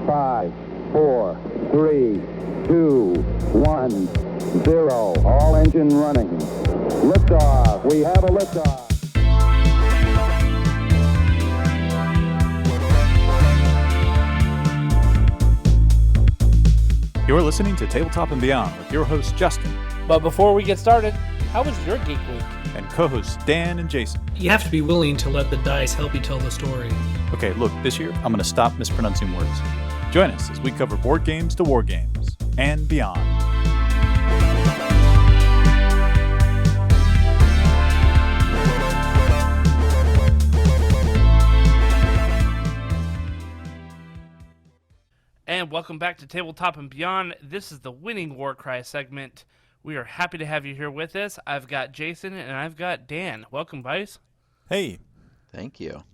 5, 4, 3, 2, 1, 0. All engine running. Liftoff. We have a liftoff. You're listening to Tabletop and Beyond with your host, Justin. But before we get started, how was your Geek Week? And co-hosts Dan and Jason. You have to be willing to let the dice help you tell the story. Okay, look, this year I'm going to stop mispronouncing words. Join us as we cover board games to war games and beyond. And welcome back to Tabletop and Beyond. This is the winning Warcry segment. We are happy to have you here with us. I've got Jason and I've got Dan. Welcome, boys. Hey. Thank you.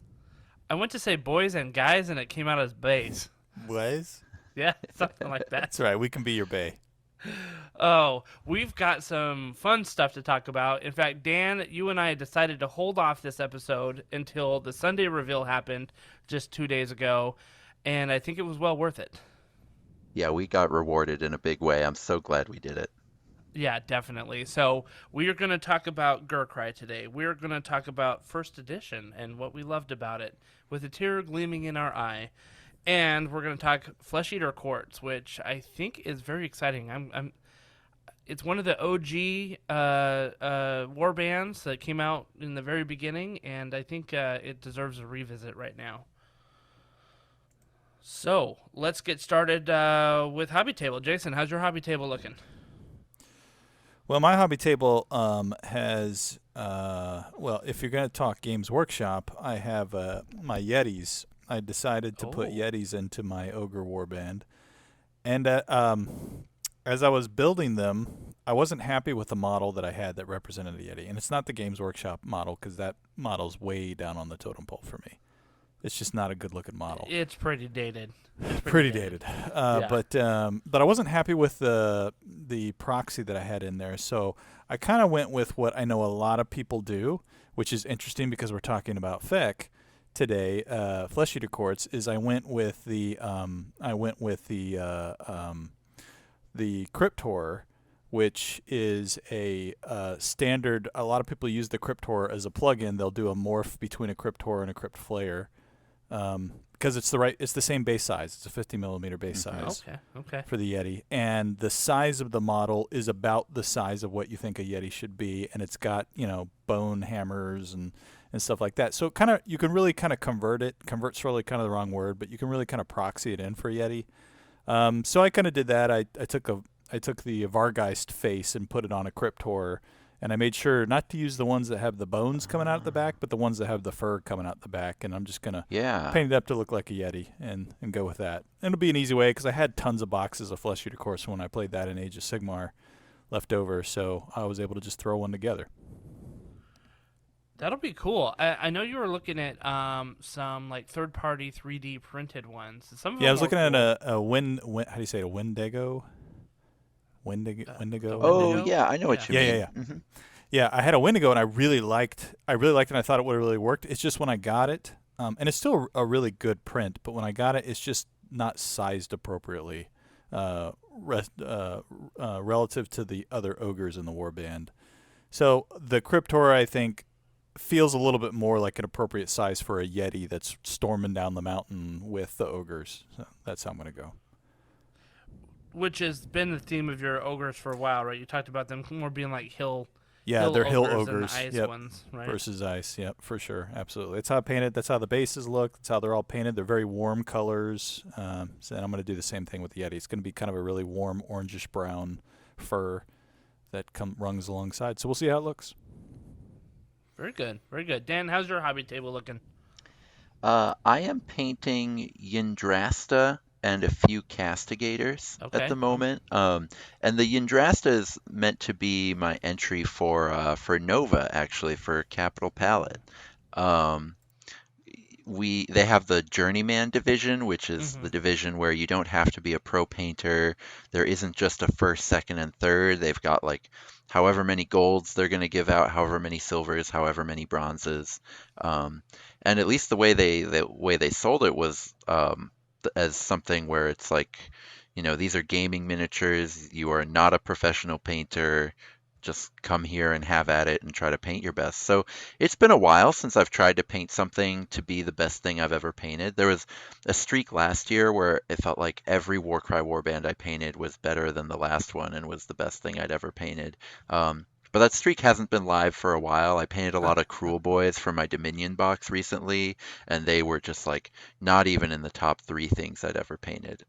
I went to say boys and guys and it came out as bays. Boys? Yeah, something like that. That's right. We can be your bay. Oh, we've got some fun stuff to talk about. In fact, Dan, you and I decided to hold off this episode until the Sunday reveal happened just 2 days ago, and I think it was well worth it. Yeah, we got rewarded in a big way. I'm so glad we did it. Yeah, definitely. So we are going to talk about Ghurcry today. We're going to talk about First Edition and what we loved about it, with a tear gleaming in our eye. And we're going to talk Flesh Eater Courts, which I think is very exciting. It's one of the OG warbands that came out in the very beginning, and I think it deserves a revisit right now. So let's get started with Hobby Table. Jason, how's your Hobby Table looking? Well, my Hobby Table has, if you're going to talk Games Workshop, I have my Yetis. I decided to put Yetis into my Ogre Warband. And as I was building them, I wasn't happy with the model that I had that represented the Yeti. And it's not the Games Workshop model, because that model's way down on the totem pole for me. It's just not a good-looking model. It's pretty dated. Pretty dated. Yeah. But I wasn't happy with the proxy that I had in there. So I kind of went with what I know a lot of people do, which is interesting because we're talking about FEC today. Flesh Eater Courts is I went with the Crypt Horror, which is a standard. A lot of people use the Crypt Horror as a plug-in. They'll do a morph between a Crypt Horror and a Crypt Flayer. Because it's the same base size. It's a 50 millimeter base size. Okay. For the Yeti, and the size of the model is about the size of what you think a Yeti should be, and it's got bone hammers and stuff like that. So you can really kind of convert it. Convert's really kind of the wrong word, but you can really kind of proxy it in for a Yeti. So I kind of did that. I took the Vargeist face and put it on a Crypt Horror. And I made sure not to use the ones that have the bones coming out at the back, but the ones that have the fur coming out the back. And I'm just going to paint it up to look like a Yeti and go with that. And it'll be an easy way because I had tons of boxes of Flesh Eater Courts when I played that in Age of Sigmar left over. So I was able to just throw one together. That'll be cool. I know you were looking at some like third-party 3D printed ones. I was looking at a how do you say it? A Wendigo? Wendigo. Oh, yeah, I know what you mean. Yeah. Mm-hmm. Yeah, I had a Wendigo, and I really liked it, and I thought it would have really worked. It's just when I got it, and it's still a really good print, but when I got it, it's just not sized appropriately relative to the other ogres in the warband. So the Crypt Horror, I think, feels a little bit more like an appropriate size for a Yeti that's storming down the mountain with the ogres. So that's how I'm going to go. Which has been the theme of your ogres for a while, right? You talked about them more being like hill. Yeah, they're hill ogres. And ice ones, right? Versus ice. Yep, for sure, absolutely. That's how I painted. That's how the bases look. That's how they're all painted. They're very warm colors. So I'm going to do the same thing with the Yeti. It's going to be kind of a really warm orangish brown fur that runs alongside. So we'll see how it looks. Very good, very good. Dan, how's your Hobby Table looking? I am painting Yndrasta and a few castigators at the moment. And the Yndrasta is meant to be my entry for Nova, actually, for Capital Palette. They have the Journeyman division, which is the division where you don't have to be a pro painter. There isn't just a first, second, and third. They've got like however many golds they're going to give out, however many silvers, however many bronzes. And at least the way they sold it was as something where it's like, these are gaming miniatures. You are not a professional painter. Just come here and have at it and try to paint your best. So it's been a while since I've tried to paint something to be the best thing I've ever painted. There was a streak last year where it felt like every Warcry warband I painted was better than the last one and was the best thing I'd ever painted. But that streak hasn't been live for a while. I painted a lot of Cruel Boys for my Dominion box recently, and they were just like not even in the top 3 things I'd ever painted.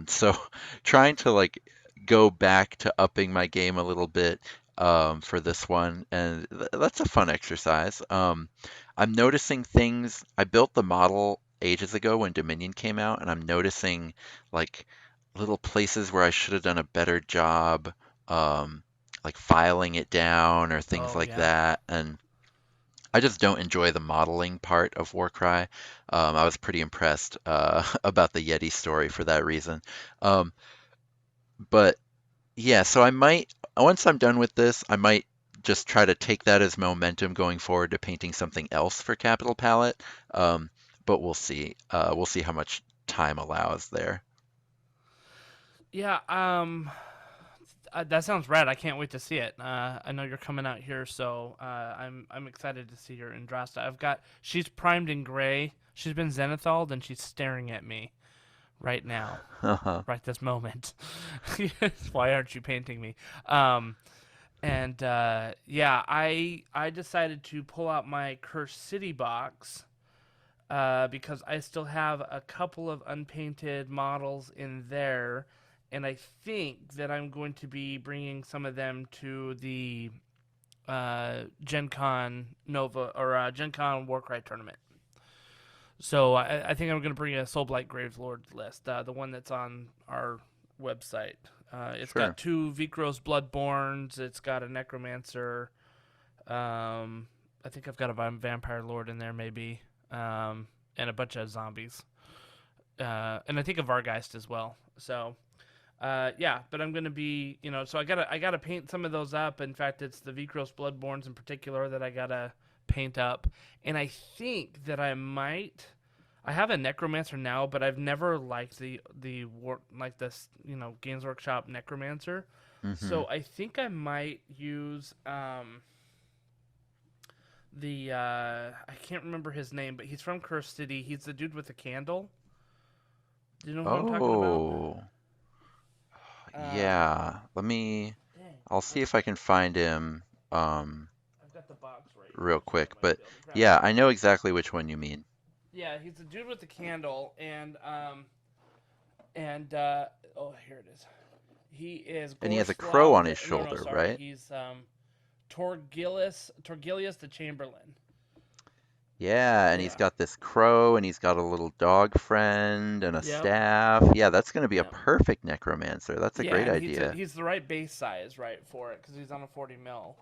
So trying to like go back to upping my game a little bit for this one, and that's a fun exercise. I'm noticing things. I built the model ages ago when Dominion came out, and I'm noticing like little places where I should have done a better job, like filing it down or things Oh like yeah. that. And I just don't enjoy the modeling part of Warcry. I was pretty impressed about the Yeti story for that reason. Um, but yeah, so I might, once I'm done with this, I might just try to take that as momentum going forward to painting something else for Capital Palette. Um, but we'll see. We'll see how much time allows there. Yeah, that sounds rad. I can't wait to see it. I know you're coming out here, so I'm excited to see your Andrasta. She's primed in gray. She's been zenithalled, and she's staring at me right now, right this moment. Why aren't you painting me? And yeah, I decided to pull out my Cursed City box because I still have a couple of unpainted models in there, and I think that I'm going to be bringing some of them to the Gen Con Nova or Gen Con Warcry tournament. So I think I'm going to bring a Soulblight Gravelord list, the one that's on our website. It's Sure. got 2 Vikros Bloodborns. It's got a Necromancer. I think I've got a Vampire Lord in there maybe, and a bunch of zombies. And I think a Vargeist as well. So yeah, but I'm going to be, so I gotta paint some of those up. In fact, it's the Vikros Bloodborns in particular that I gotta paint up. And I think that I have a Necromancer now, but I've never liked the Games Workshop Necromancer. Hmm. So I think I might use I can't remember his name, but he's from Cursed City. He's the dude with the candle. Do you know who I'm talking about? Oh, yeah. Dang, I'll see if I can find him I've got the box right real here, so I quick. might But be able to grab yeah, it. I know exactly which one you mean. Yeah, he's the dude with the candle, and oh, here it is. He is And he has a crow on Gorslav. his No, shoulder, sorry. right? He's Torgilius the Chamberlain. Yeah, and he's Yeah. got this crow, and he's got a little dog friend and a Yep. staff. Yeah, that's going to be a Yep. perfect necromancer. That's a Yeah, great and idea. he's the right base size, right, for it, because he's on a 40 mil.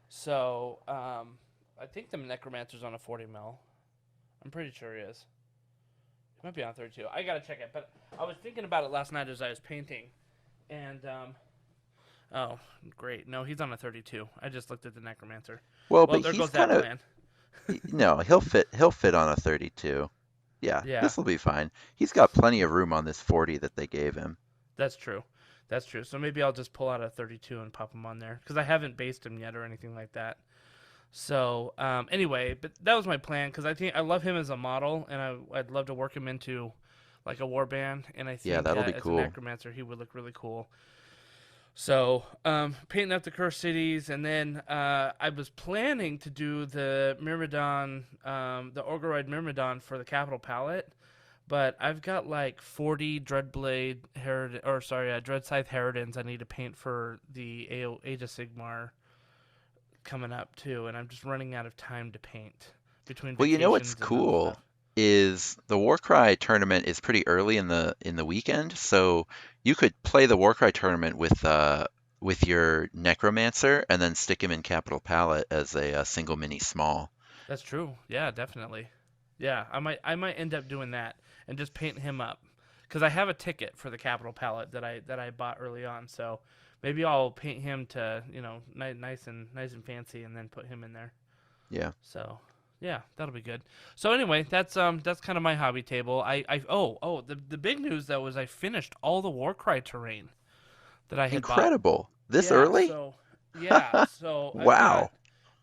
So I think the Necromancer's on a 40 mil. I'm pretty sure he is. He might be on 32. I gotta check it, but I was thinking about it last night as I was painting, and oh, great. No, he's on a 32. I just looked at the Necromancer. Well, Well, but there he's goes that kind of plan. no, he'll fit on a 32. Yeah, Yeah, this will be fine. He's got plenty of room on this 40 that they gave him. that's true. That's true. So maybe I'll just pull out a 32 and pop him on there, because I haven't based him yet or anything like that. So anyway, but that was my plan, because I love him as a model, and I'd love to work him into like a warband, and I Yeah, think that'll be as a cool. necromancer he would look really cool. So painting up the cursed cities, and then I was planning to do the Myrmidon, the Orgoroid Myrmidon for the Capital Palette, but I've got like 40 Dreadscythe Harridans I need to paint for the Age of Sigmar coming up too, and I'm just running out of time to paint between Well, you know what's vacations and other cool stuff. is the Warcry tournament is pretty early in the weekend, so you could play the Warcry tournament with your Necromancer and then stick him in Capital Palette as a single mini small. That's true. Yeah, definitely. Yeah, I might end up doing that and just paint him up, because I have a ticket for the Capital Palette that I bought early on. So maybe I'll paint him to nice and fancy, and then put him in there. Yeah. So Yeah, that'll be good. So anyway, that's kind of my hobby table. The big news though is I finished all the Warcry terrain that I had bought. Incredible. This Yeah, early? so I've Wow. got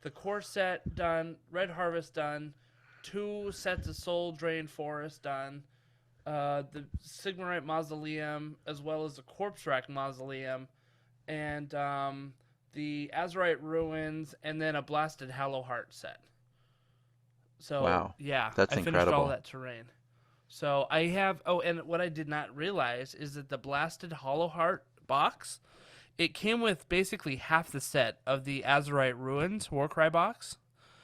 the core set done, Red Harvest done, 2 sets of Soul Drain Forest done, the Sigmarite Mausoleum, as well as the Corpse Rack Mausoleum, and the Azurite Ruins, and then a Blasted Hallow Heart set. So, Wow. yeah, That's I finished incredible. all that terrain. So I have, and what I did not realize is that the Blasted Hollow Heart box, it came with basically half the set of the Azurite Ruins Warcry box.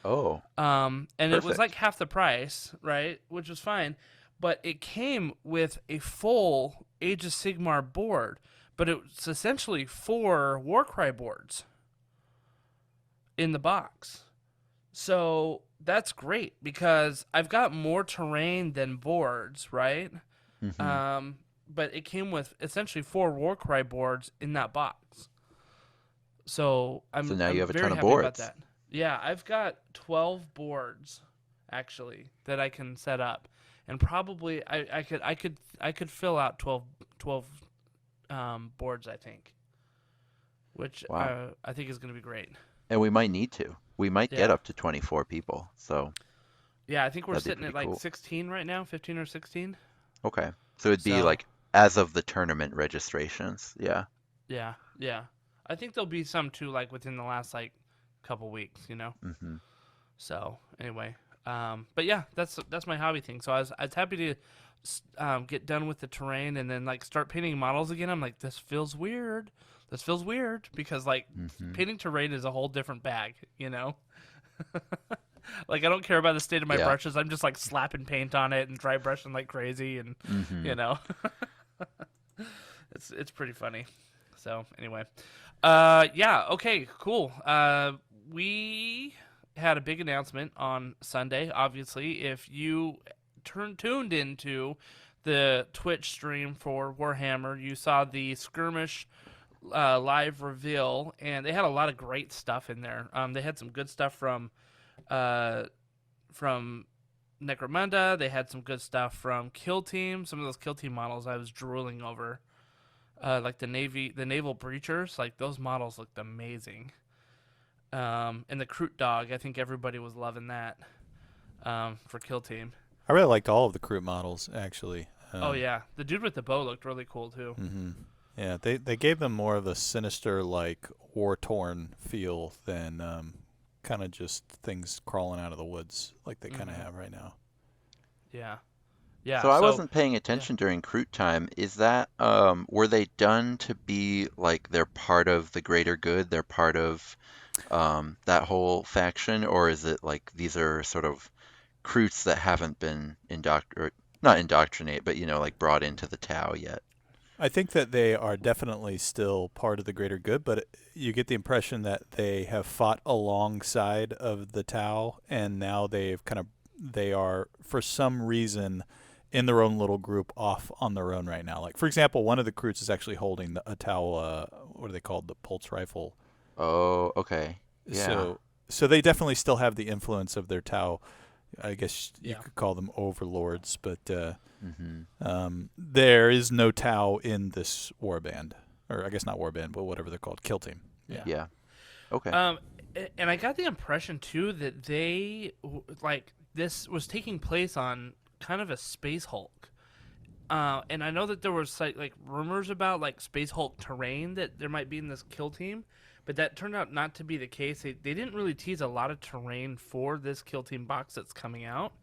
Oh. And it was Perfect. like half the price, right? Which was fine. But it came with a full Age of Sigmar board, but it's essentially 4 Warcry boards in the box. So that's great because I've got more terrain than boards, right? Mm-hmm. But it came with essentially 4 Warcry boards in that box. So So now I'm you have a very ton of happy about boards. that. Yeah, I've got 12 boards actually that I can set up, and probably I could fill out 12 boards, I think, which Wow. I think is going to be great. And we might need to. We might get Yeah. up to 24 people. So Yeah, I think we're that'd be sitting at pretty like cool. 16 right now, 15 or 16. Okay. So it'd be So like as of the tournament registrations. Yeah. yeah. I think there'll be some too, like within the last like couple weeks, you know. Mm-hmm. So anyway, but yeah, that's my hobby thing. So I was happy to get done with the terrain and then like start painting models again. I'm like, this feels weird. This feels weird because like Mm-hmm. painting terrain is a whole different bag, you know. Like I don't care about the state of my Yeah. brushes. I'm just like slapping paint on it and dry brushing like crazy, and Mm-hmm. you know, it's pretty funny. So anyway, yeah, okay, cool. We had a big announcement on Sunday. Obviously, if you tuned into the Twitch stream for Warhammer, you saw the skirmish live reveal, and they had a lot of great stuff in there. They had some good stuff from Necromunda. They had some good stuff from Kill Team. Some of those Kill Team models I was drooling over, like the naval breachers. Like those models looked amazing. And the Kroot Dog, I think everybody was loving that for Kill Team. I really liked all of the crew models, actually. Oh yeah, the dude with the bow looked really cool too. Mm-hmm. Yeah, they gave them more of a sinister, like war-torn feel than kind of just things crawling out of the woods like they kind of have right now. Yeah, yeah. So I wasn't paying attention during Kroot time. Is that were they done to be like they're part of the greater good? They're part of that whole faction, or is it like these are sort of Kroots that haven't been not indoctrinated, but like brought into the Tau yet? I think that they are definitely still part of the greater good, but you get the impression that they have fought alongside of the Tau, and now they are, for some reason, in their own little group off on their own right now. Like, for example, one of the Kroots is actually holding a Tau, what are they called? The pulse rifle. Oh, okay. Yeah. So they definitely still have the influence of their Tau. I guess you Yeah. could call them overlords, but Mm-hmm. there is no Tau in this Warband, or I guess not Warband, but whatever they're called, Kill Team. Yeah. Yeah. Okay. And I got the impression too that they like this was taking place on kind of a Space Hulk. And I know that there was like rumors about like Space Hulk terrain that there might be in this Kill Team, but that turned out not to be the case. They didn't really tease a lot of terrain for this Kill Team box that's coming out.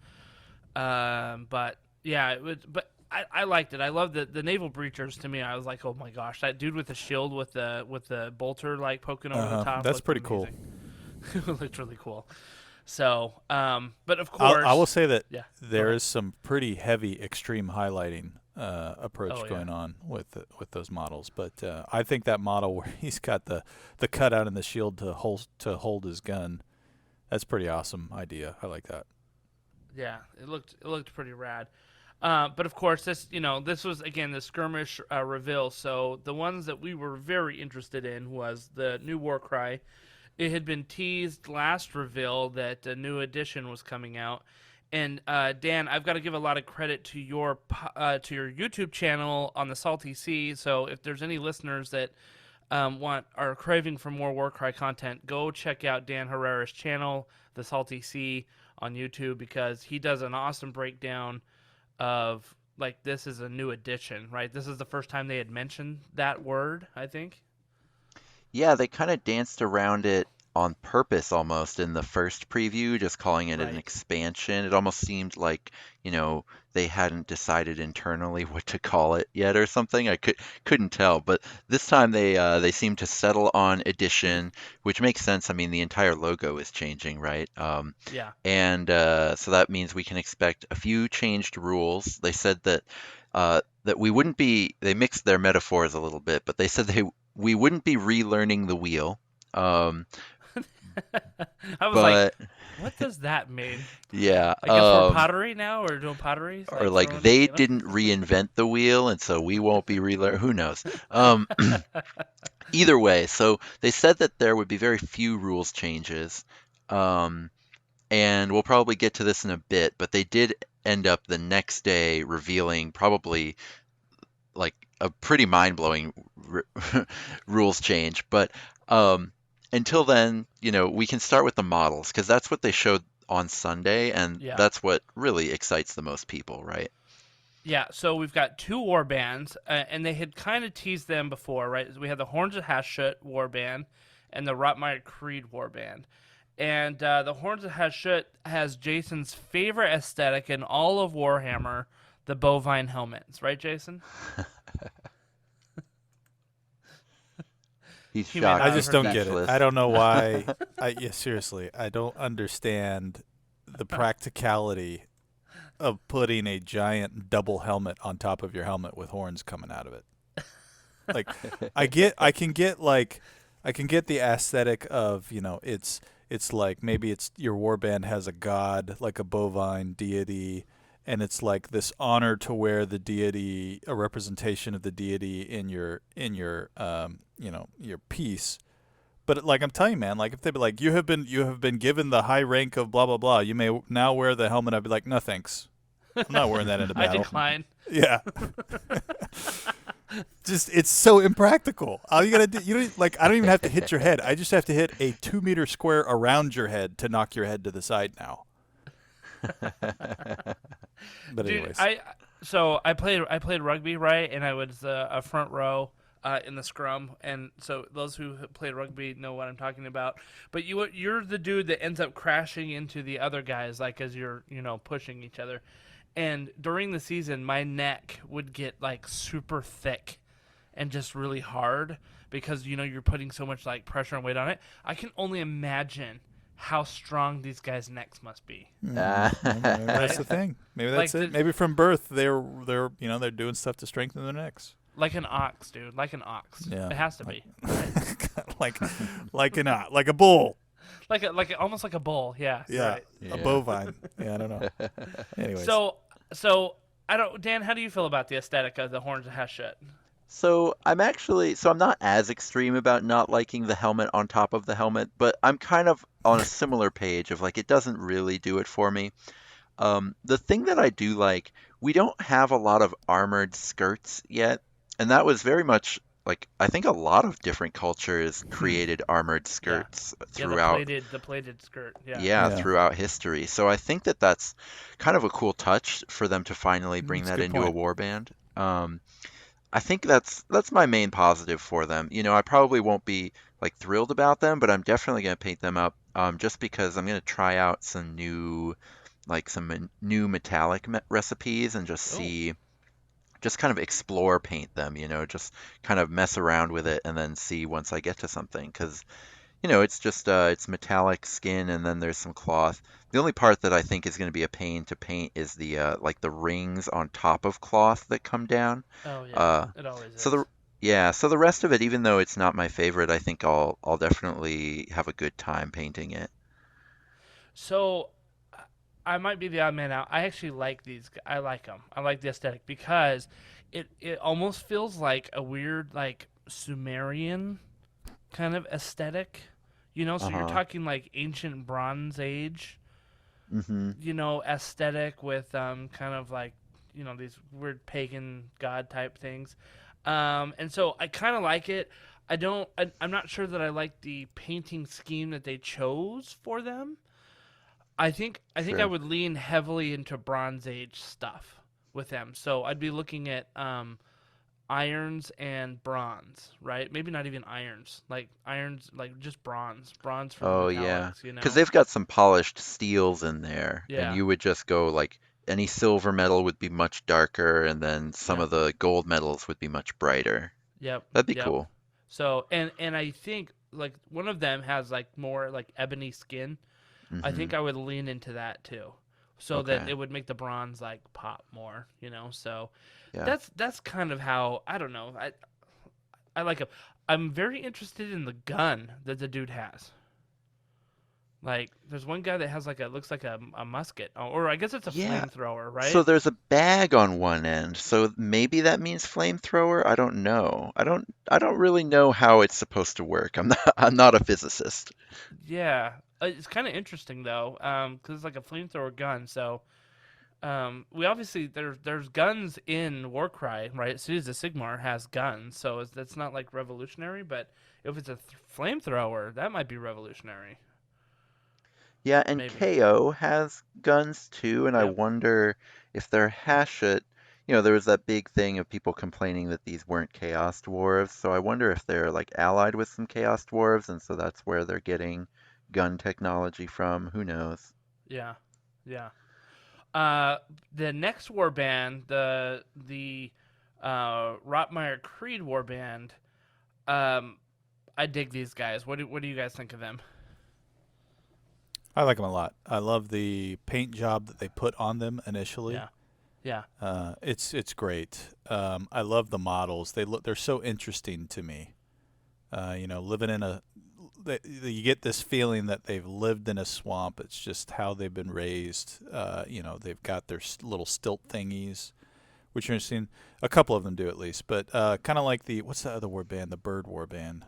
But yeah, it was. But I liked it. I loved the naval breachers. To me, I was like, oh my gosh, that dude with the shield with the bolter like poking over the top. That's looked pretty cool. amazing. It looked really cool. So, but of course, I will say that Yeah, there go is some pretty heavy extreme highlighting approach Oh, yeah. going on with those models. But I think that model where he's got the cutout in the shield to hold his gun, that's pretty awesome idea. I like that. Yeah, it looked pretty rad. But of course, this was again the skirmish reveal. So the ones that we were very interested in was the new Warcry it had been teased last reveal that a new edition was coming out. And Dan, I've got to give a lot of credit to your YouTube channel on the Salty Sea. So if there's any listeners that are craving for more Warcry content, go check out Dan Herrera's channel, the Salty Sea, on YouTube, because he does an awesome breakdown of, like, this is a new edition, right? This is the first time they had mentioned that word, I think. Yeah, they kind of danced around it on purpose almost in the first preview, just calling it an Right. expansion. It almost seemed like, they hadn't decided internally what to call it yet or something. I couldn't tell, but this time they seemed to settle on edition, which makes sense. I mean, the entire logo is changing, right? Yeah. And so that means we can expect a few changed rules. They said that we wouldn't be. They mixed their metaphors a little bit, but they said we wouldn't be relearning the wheel. I was But like, what does that mean? yeah, I guess we're pottery now, or doing pottery? or like they didn't reinvent the wheel, and so we won't be relearn. Who knows? Either way, so they said that there would be very few rules changes, and we'll probably get to this in a bit. But they did end up the next day revealing probably like a pretty mind-blowing rules change. But until then, we can start with the models because that's what they showed on Sunday, and Yeah. that's what really excites the most people, right? Yeah, so we've got 2 warbands, and they had kind of teased them before, right? We had the Horns of Hashut warband and the Rottmeier Creed warband. And the Horns of Hashut has Jason's favorite aesthetic in all of Warhammer, the bovine helmets. Right, Jason? He's He may shocked. not I just don't get it. speechless. I don't know why. Seriously, I don't understand the practicality of putting a giant double helmet on top of your helmet with horns coming out of it. Like, I can get the aesthetic of, it's like maybe it's your warband has a god, like a bovine deity, and it's like this honor to wear the deity, a representation of the deity in your your piece. But like I'm telling you, man, like if they'd be like, you have been given the high rank of blah blah blah, you may now wear the helmet. I'd be like, no thanks, I'm not wearing that in a I battle. decline. Yeah. Just it's so impractical. All you gotta do, I don't even have to hit your head. I just have to hit a 2 meter square around your head to knock your head to the side now. But Dude, anyways, I played rugby, right, and I was a front row in the scrum, and so those who played rugby know what I'm talking about. But you're the dude that ends up crashing into the other guys, like as you're pushing each other. And during the season, my neck would get like super thick and just really hard because you're putting so much like pressure and weight on it. I can only imagine how strong these guys' necks must be. maybe that's the thing. Maybe that's Like it. Maybe from birth they're doing stuff to strengthen their necks. Like an ox, dude. Like an ox. Yeah. It has to be. like a bull. Like almost like a bull. Yeah. Yeah, Right. a bovine. Yeah, I don't know. Anyways, So I don't. Dan, how do you feel about the aesthetic of the Horns of Hashut? So I'm not as extreme about not liking the helmet on top of the helmet, but I'm kind of on a similar page of like it doesn't really do it for me. The thing that I do like, we don't have a lot of armored skirts yet, and that was very much like I think a lot of different cultures created armored skirts throughout. The plated skirt. Yeah. Yeah, Yeah. throughout history. So I think that that's kind of a cool touch for them to finally bring That's a that good into a warband. I think that's my main positive for them. I probably won't be like thrilled about them, but I'm definitely going to paint them up just because I'm going to try out some new metallic recipes and just see, just kind of explore paint them, just kind of mess around with it and then see once I get to something because it's just it's metallic skin and then there's some cloth. The only part that I think is going to be a pain to paint is the like the rings on top of cloth that come down. Oh yeah. It always is. So the rest of it, even though it's not my favorite, I think I'll definitely have a good time painting it. So I might be the odd man out. I actually like these. I like them. I like the aesthetic because it almost feels like a weird like Sumerian kind of aesthetic. So you're talking like ancient Bronze Age, aesthetic with kind of like, these weird pagan god type things. And so I kind of like it. I'm not sure that I like the painting scheme that they chose for them. I think I would lean heavily into Bronze Age stuff with them. So I'd be looking at irons and bronze, right? Maybe not even irons, like just bronze for the metallics, because they've got some polished steels in there, and Yeah. you would just go like any silver metal would be much darker, and then some of the gold metals would be much brighter. Yep. That'd be cool. So and I think like one of them has like more like ebony skin. I think I would lean into that too, so that it would make the bronze like pop more, So that's kind of how, I don't know. I like him. I'm very interested in the gun that the dude has. Like, there's one guy that has looks like a musket, or I guess it's a flamethrower, right? So there's a bag on one end, so maybe that means flamethrower. I don't know. I don't really know how it's supposed to work. I'm not a physicist. Yeah, it's kind of interesting though, because it's like a flamethrower gun. So, we obviously there's guns in Warcry, right? Cities of Sigmar has guns, so that's not like revolutionary. But if it's a flamethrower, that might be revolutionary. Yeah, and Maybe. KO has guns too, and I Yep. wonder if they're Hashut. There was that big thing of people complaining that these weren't Chaos Dwarves, so I wonder if they're like allied with some Chaos Dwarves, and so that's where they're getting gun technology from. Who knows? Yeah, yeah. The next warband, the Rottmeier Creed warband, I dig these guys. What do you guys think of them? I like them a lot. I love the paint job that they put on them initially. Yeah. It's great. I love the models. They're so interesting to me. Living in you get this feeling that they've lived in a swamp. It's just how they've been raised. They've got their little stilt thingies, which are interesting. A couple of them do at least, but kind of like what's the other warband? The bird warband.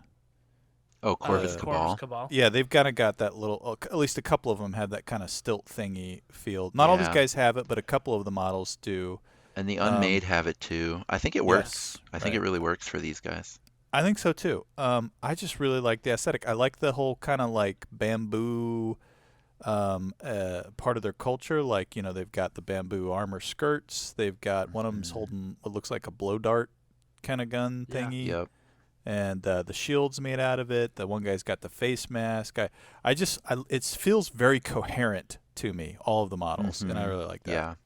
Oh, Corvus Corvus Cabal. Cabal. Yeah, they've kind of got that little. At least a couple of them have that kind of stilt thingy feel. Not all these guys have it, but a couple of the models do. And the Unmade have it too. I think it works. Yes, I think it really works for these guys. I think so too. I just really like the aesthetic. I like the whole kind of like bamboo part of their culture. Like, they've got the bamboo armor skirts. They've got one of them's holding what looks like a blow dart kind of gun thingy. Yep. And the shield's made out of it. The one guy's got the face mask. It feels very coherent to me, all of the models, and I really like that.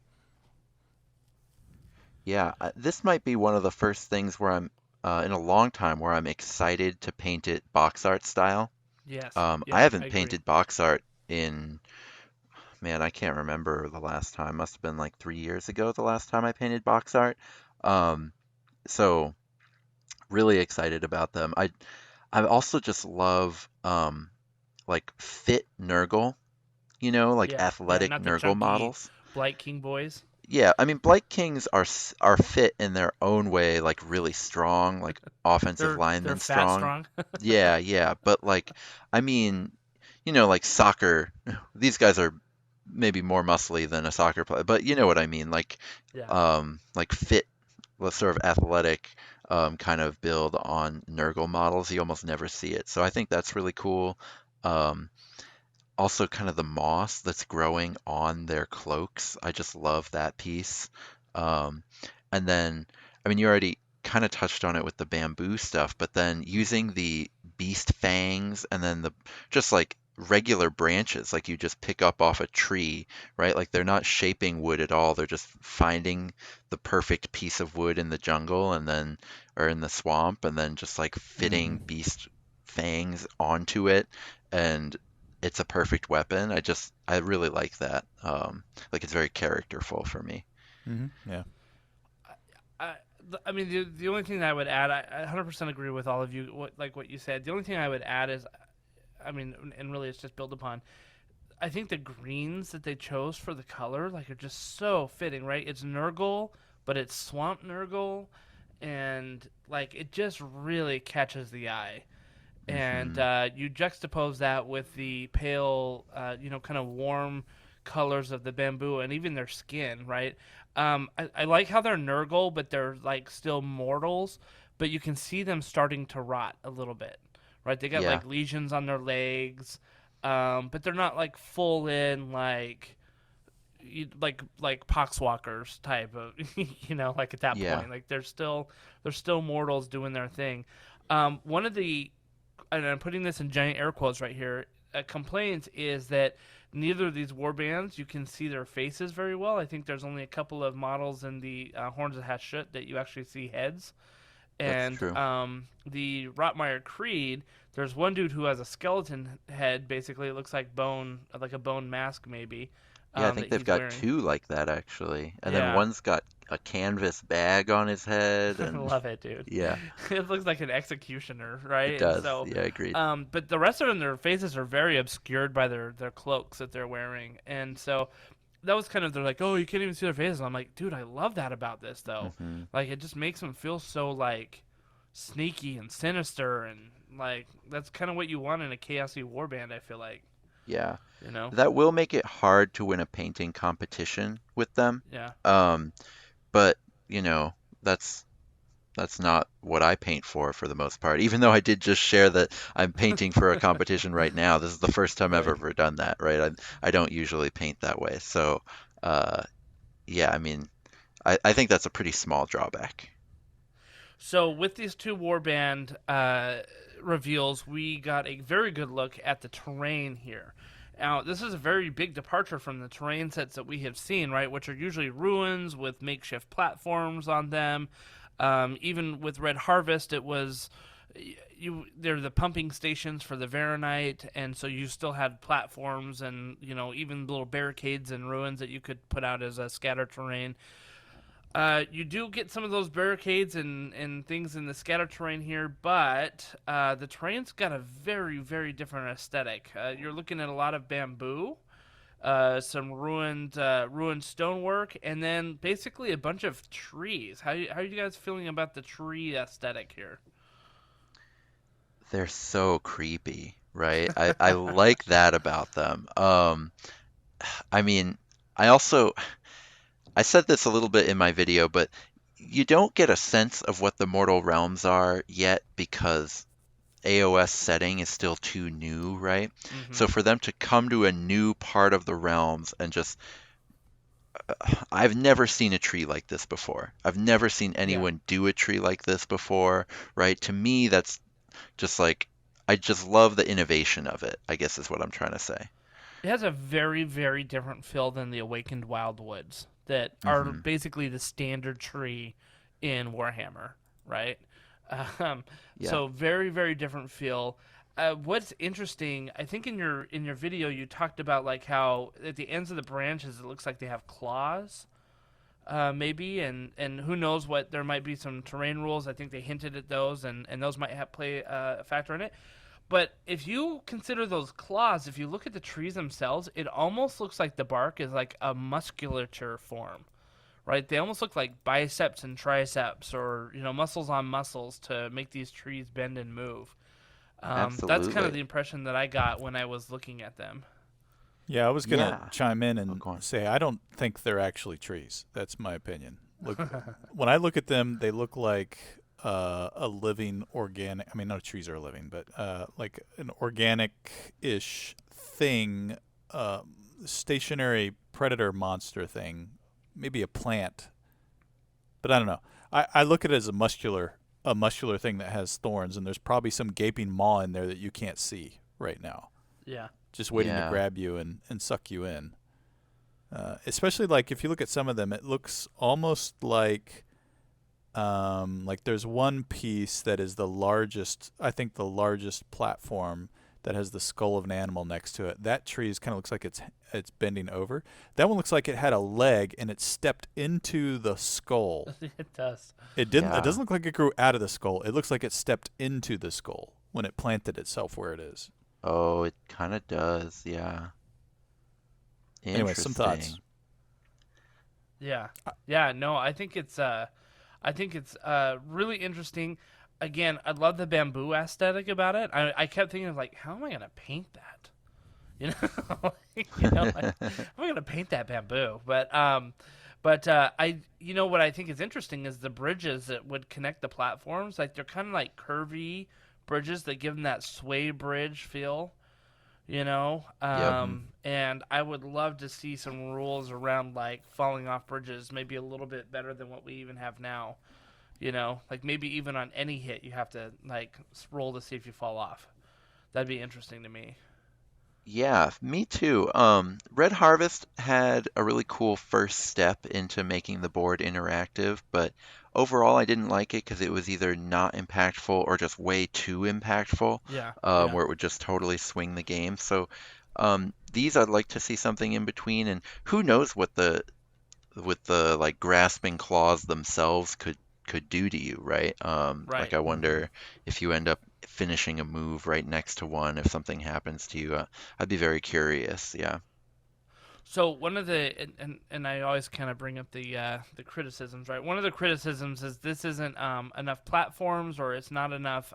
Yeah. This might be one of the first things where I'm in a long time where I'm excited to paint it box art style. Yes. I haven't painted box art in, man, I can't remember the last time. Must have been like 3 years ago the last time I painted box art. So really excited about them. I also just love like fit Nurgle, athletic not the Nurgle chunky models. Blight King boys. Yeah, I mean Blight Kings are fit in their own way, like really strong, like offensive linemen they're fat strong. Yeah, but like I mean, like soccer, these guys are maybe more muscly than a soccer player, but you know what I mean, like fit, sort of athletic kind of build on Nurgle models. You almost never see it. So I think that's really cool. Also kind of the moss that's growing on their cloaks. I just love that piece. And then, I mean, you already kind of touched on it with the bamboo stuff, but then using the beast fangs and then just like regular branches, like you just pick up off a tree, right? Like they're not shaping wood at all. They're just finding the perfect piece of wood in the jungle or in the swamp, and then just like fitting beast fangs onto it, and it's a perfect weapon. I really like that. Like it's very characterful for me. Yeah. I mean, the only thing that I would add, I 100% agree with all of you, what you said. The only thing I would add is, I mean, and really it's just built upon, I think the greens that they chose for the color, like, are just so fitting, right? It's Nurgle, but it's Swamp Nurgle, and, like, it just really catches the eye. and you juxtapose that with the pale, kind of warm colors of the bamboo and even their skin, right? I like how they're Nurgle, but they're like still mortals, but you can see them starting to rot a little bit, right? They got Yeah. like lesions on their legs, but they're not like full in like poxwalkers type of, like at that Yeah. point, like they're still mortals doing their thing. One of the, and I'm putting this in giant air quotes right here, complaints is that neither of these warbands you can see their faces very well. I think there's only a couple of models in the Horns of Hashut that you actually see heads. That's And true. the Rottmeier Creed, there's one dude who has a skeleton head. Basically, it looks like bone, like a bone mask, maybe. Yeah, I think that they've he's got wearing. two like that actually, and then Yeah. one's got a canvas bag on his head, I and love it, dude. yeah, It looks like an executioner, it right? And does. so, Yeah, agreed. but the rest of them, their faces are very obscured by their cloaks that they're wearing, and so that was kind of, they're like, oh, you can't even see their faces. I'm like, dude, I love that about this though. hmm Like, it just makes them feel so like sneaky and sinister, and like that's kind of what you want in a chaosy warband. I feel like, Yeah, you know, that will make it hard to win a painting competition with them. yeah. Um, but you know, that's not what I paint for the most part. Even though I did just share that I'm painting for a competition right now, this is the first time I've Right. ever done that, right? I don't usually paint that way. So, uh, yeah, I mean, I think that's a pretty small drawback. So with these two warband reveals, we got a very good look at the terrain here. Now, this is a very big departure from the terrain sets that we have seen, right? Which are usually ruins with makeshift platforms on them. Even with Red Harvest, it was they're the pumping stations for the Varanite, and so you still had platforms and even little barricades and ruins that you could put out as a scatter terrain. You do get some of those barricades and things in the scatter terrain here, but the terrain's got a very, very different aesthetic. You're looking at a lot of bamboo, some ruined stonework, and then basically a bunch of trees. How are you guys feeling about the tree aesthetic here? They're so creepy, right? I like that about them. I mean, I also I said this a little bit in my video, but you don't get a sense of what the mortal realms are yet because AOS setting is still too new, right? Mm-hmm. So for them to come to a new part of the realms and just I've never seen a tree like this before. I've never seen Yeah. anyone do a tree like this before, right? To me, that's just like I just love the innovation of it, I guess is what I'm trying to say. It has a very, very different feel than the Awakened Wildwoods that are hmm basically the standard tree in Warhammer, right? Um, Yeah. so very, very different feel. What's interesting, I think in your video you talked about like how at the ends of the branches it looks like they have claws, maybe, and who knows what, there might be some terrain rules. I think they hinted at those, and those might play a factor in it. But if you consider those claws, if you look at the trees themselves, it almost looks like the bark is like a musculature form, right? They almost look like biceps and triceps, or muscles on muscles to make these trees bend and move. That's kind of Absolutely. the impression that I got when I was looking at them. Yeah, I was going to Yeah. chime in Oh, and go on. say I don't think they're actually trees. That's my opinion. Look, when I look at them, they look like a living organic. I mean, no trees are living, but like an organic-ish thing, stationary predator monster thing, maybe a plant. But I don't know. I look at it as a muscular thing that has thorns, and there's probably some gaping maw in there that you can't see right now, Yeah. just waiting to Yeah. grab you and suck you in. Especially like if you look at some of them, it looks almost like there's one piece that is the largest, I think the largest platform that has the skull of an animal next to it. That tree kind of looks like it's bending over. That one looks like it had a leg and it stepped into the skull. It does. It didn't. Yeah. It doesn't look like it grew out of the skull. It looks like it stepped into the skull when it planted itself where it is. Oh, it kind of does. Yeah. Anyway, some thoughts. Interesting. Yeah. Yeah, no, I think it's really interesting. again, I love the bamboo aesthetic about it. I kept thinking of like, how am I gonna paint that? You know, like, how am I gonna paint that bamboo? But what I think is interesting is the bridges that would connect the platforms. Like they're kind of like curvy bridges that give them that sway bridge feel. Yep. And I would love to see some rules around like falling off bridges, maybe a little bit better than what we even have now. Like maybe even on any hit you have to like roll to see if you fall off. That'd be interesting to me. Yeah, me too. Red Harvest had a really cool first step into making the board interactive, but overall I didn't like it because it was either not impactful or just way too impactful, Yeah, yeah. where it would just totally swing the game. So these I'd like to see something in between, and who knows what the with the like grasping claws themselves could do to you, right? Like Right. I wonder if you end up finishing a move right next to one, if something happens to you. I'd be very curious. Yeah. So one of the and I always kind of bring up the criticisms, right? One of the criticisms is this isn't enough platforms, or it's not enough.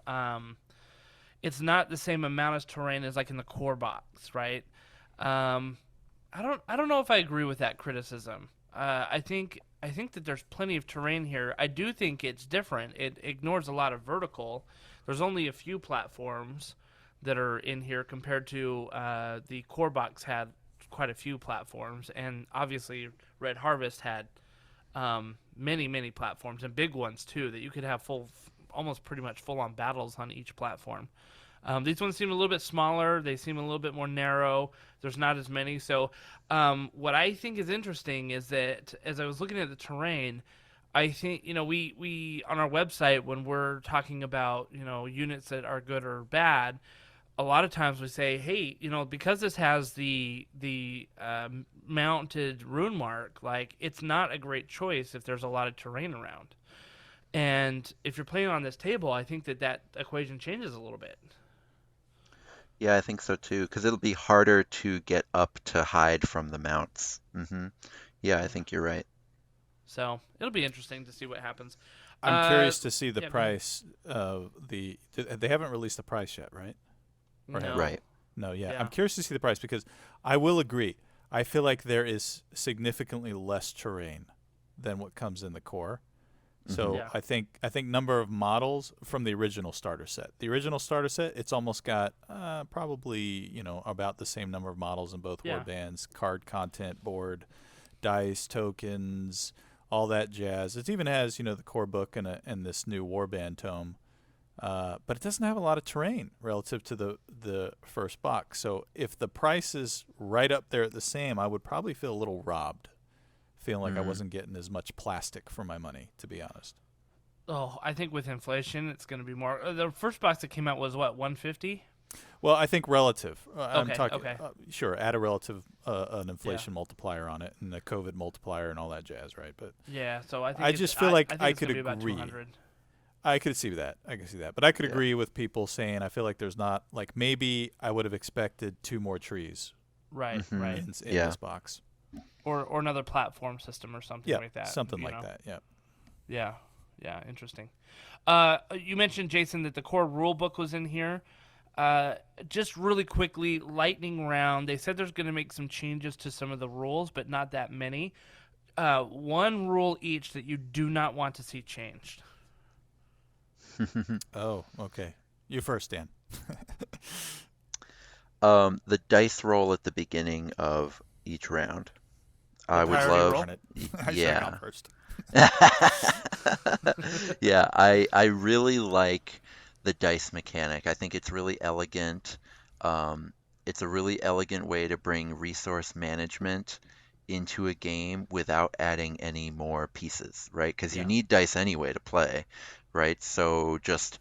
It's not the same amount of terrain as like in the core box, right? Um, I don't know if I agree with that criticism. I think that there's plenty of terrain here. I do think it's different. It ignores a lot of vertical. There's only a few platforms that are in here compared to the core box had quite a few platforms, and obviously Red Harvest had many platforms and big ones too that you could have almost pretty much full on battles on each platform. These ones seem a little bit smaller. They seem a little bit more narrow. There's not as many. So what I think is interesting is that as I was looking at the terrain, I think, we on our website, when we're talking about, units that are good or bad, a lot of times we say, hey, because this has the mounted rune mark, like it's not a great choice if there's a lot of terrain around. And if you're playing on this table, I think that equation changes a little bit. Yeah, I think so too, because it'll be harder to get up to hide from the mounts. Yeah, I Yeah. think you're right. So it'll be interesting to see what happens. I'm Uh, curious to see the yeah, go ahead. price of they haven't released the price yet, right? Or have they? No. Right. No, yeah. I'm Yeah. curious to see the price because I will agree. I feel like there is significantly less terrain than what comes in the core. hmm So Yeah. I think number of models from the original starter set. The original starter set, it's almost got probably about the same number of models in both Yeah. warbands, card content, board, dice, tokens, all that jazz. It even has the core book and this new warband tome. But it doesn't have a lot of terrain relative to the first box. So if the price is right up there at the same, I would probably feel a little robbed, feeling like I hmm wasn't getting as much plastic for my money, to be honest. Oh, I think with inflation, it's going to be more. The first box that came out was what, 150? Well, I think relative. I'm Okay. talking, Okay. sure, add a relative, an Yeah. inflation multiplier on it and a COVID multiplier and all that jazz, right? But Yeah. So I think I it's. just feel I like think I it's could going to be about agree. 200. I could see that. But I could Yeah. agree with people saying I feel like there's not, like, maybe I would have expected two more trees Right. hmm Right. in Yeah. this box. Or another platform system or something Yeah, like that. something like that. Yeah. Yeah. Yeah. Interesting. You mentioned, Jason, that the core rule book was in here. Just really quickly, lightning round. They said there's going to make some changes to some of the rules, but not that many. One rule each that you do not want to see changed. Oh, okay. You first, Dan. The dice roll at the beginning of each round. The I would priority love, roll? Darn it. y- I should have gone yeah. first. Yeah, I really like the dice mechanic. I think it's really elegant. It's a really elegant way to bring resource management into a game without adding any more pieces, right? Because you Yeah. need dice anyway to play, right? So just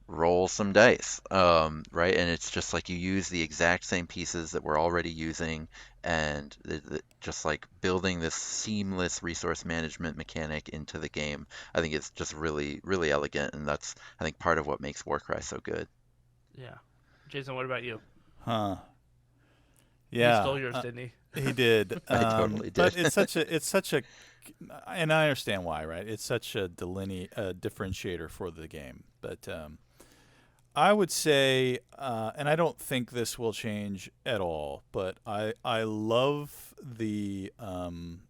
roll some dice, right? And it's just like you use the exact same pieces that we're already using, and just like building this seamless resource management mechanic into the game. I think it's just really, really elegant, and that's I think part of what makes Warcry so good. Yeah. Jason, what about you? Huh. Yeah, He stole yours, didn't he? he did. I totally did. But it's such a, and I understand why, right? It's such a differentiator for the game. But I would say, and I don't think this will change at all. But I love the and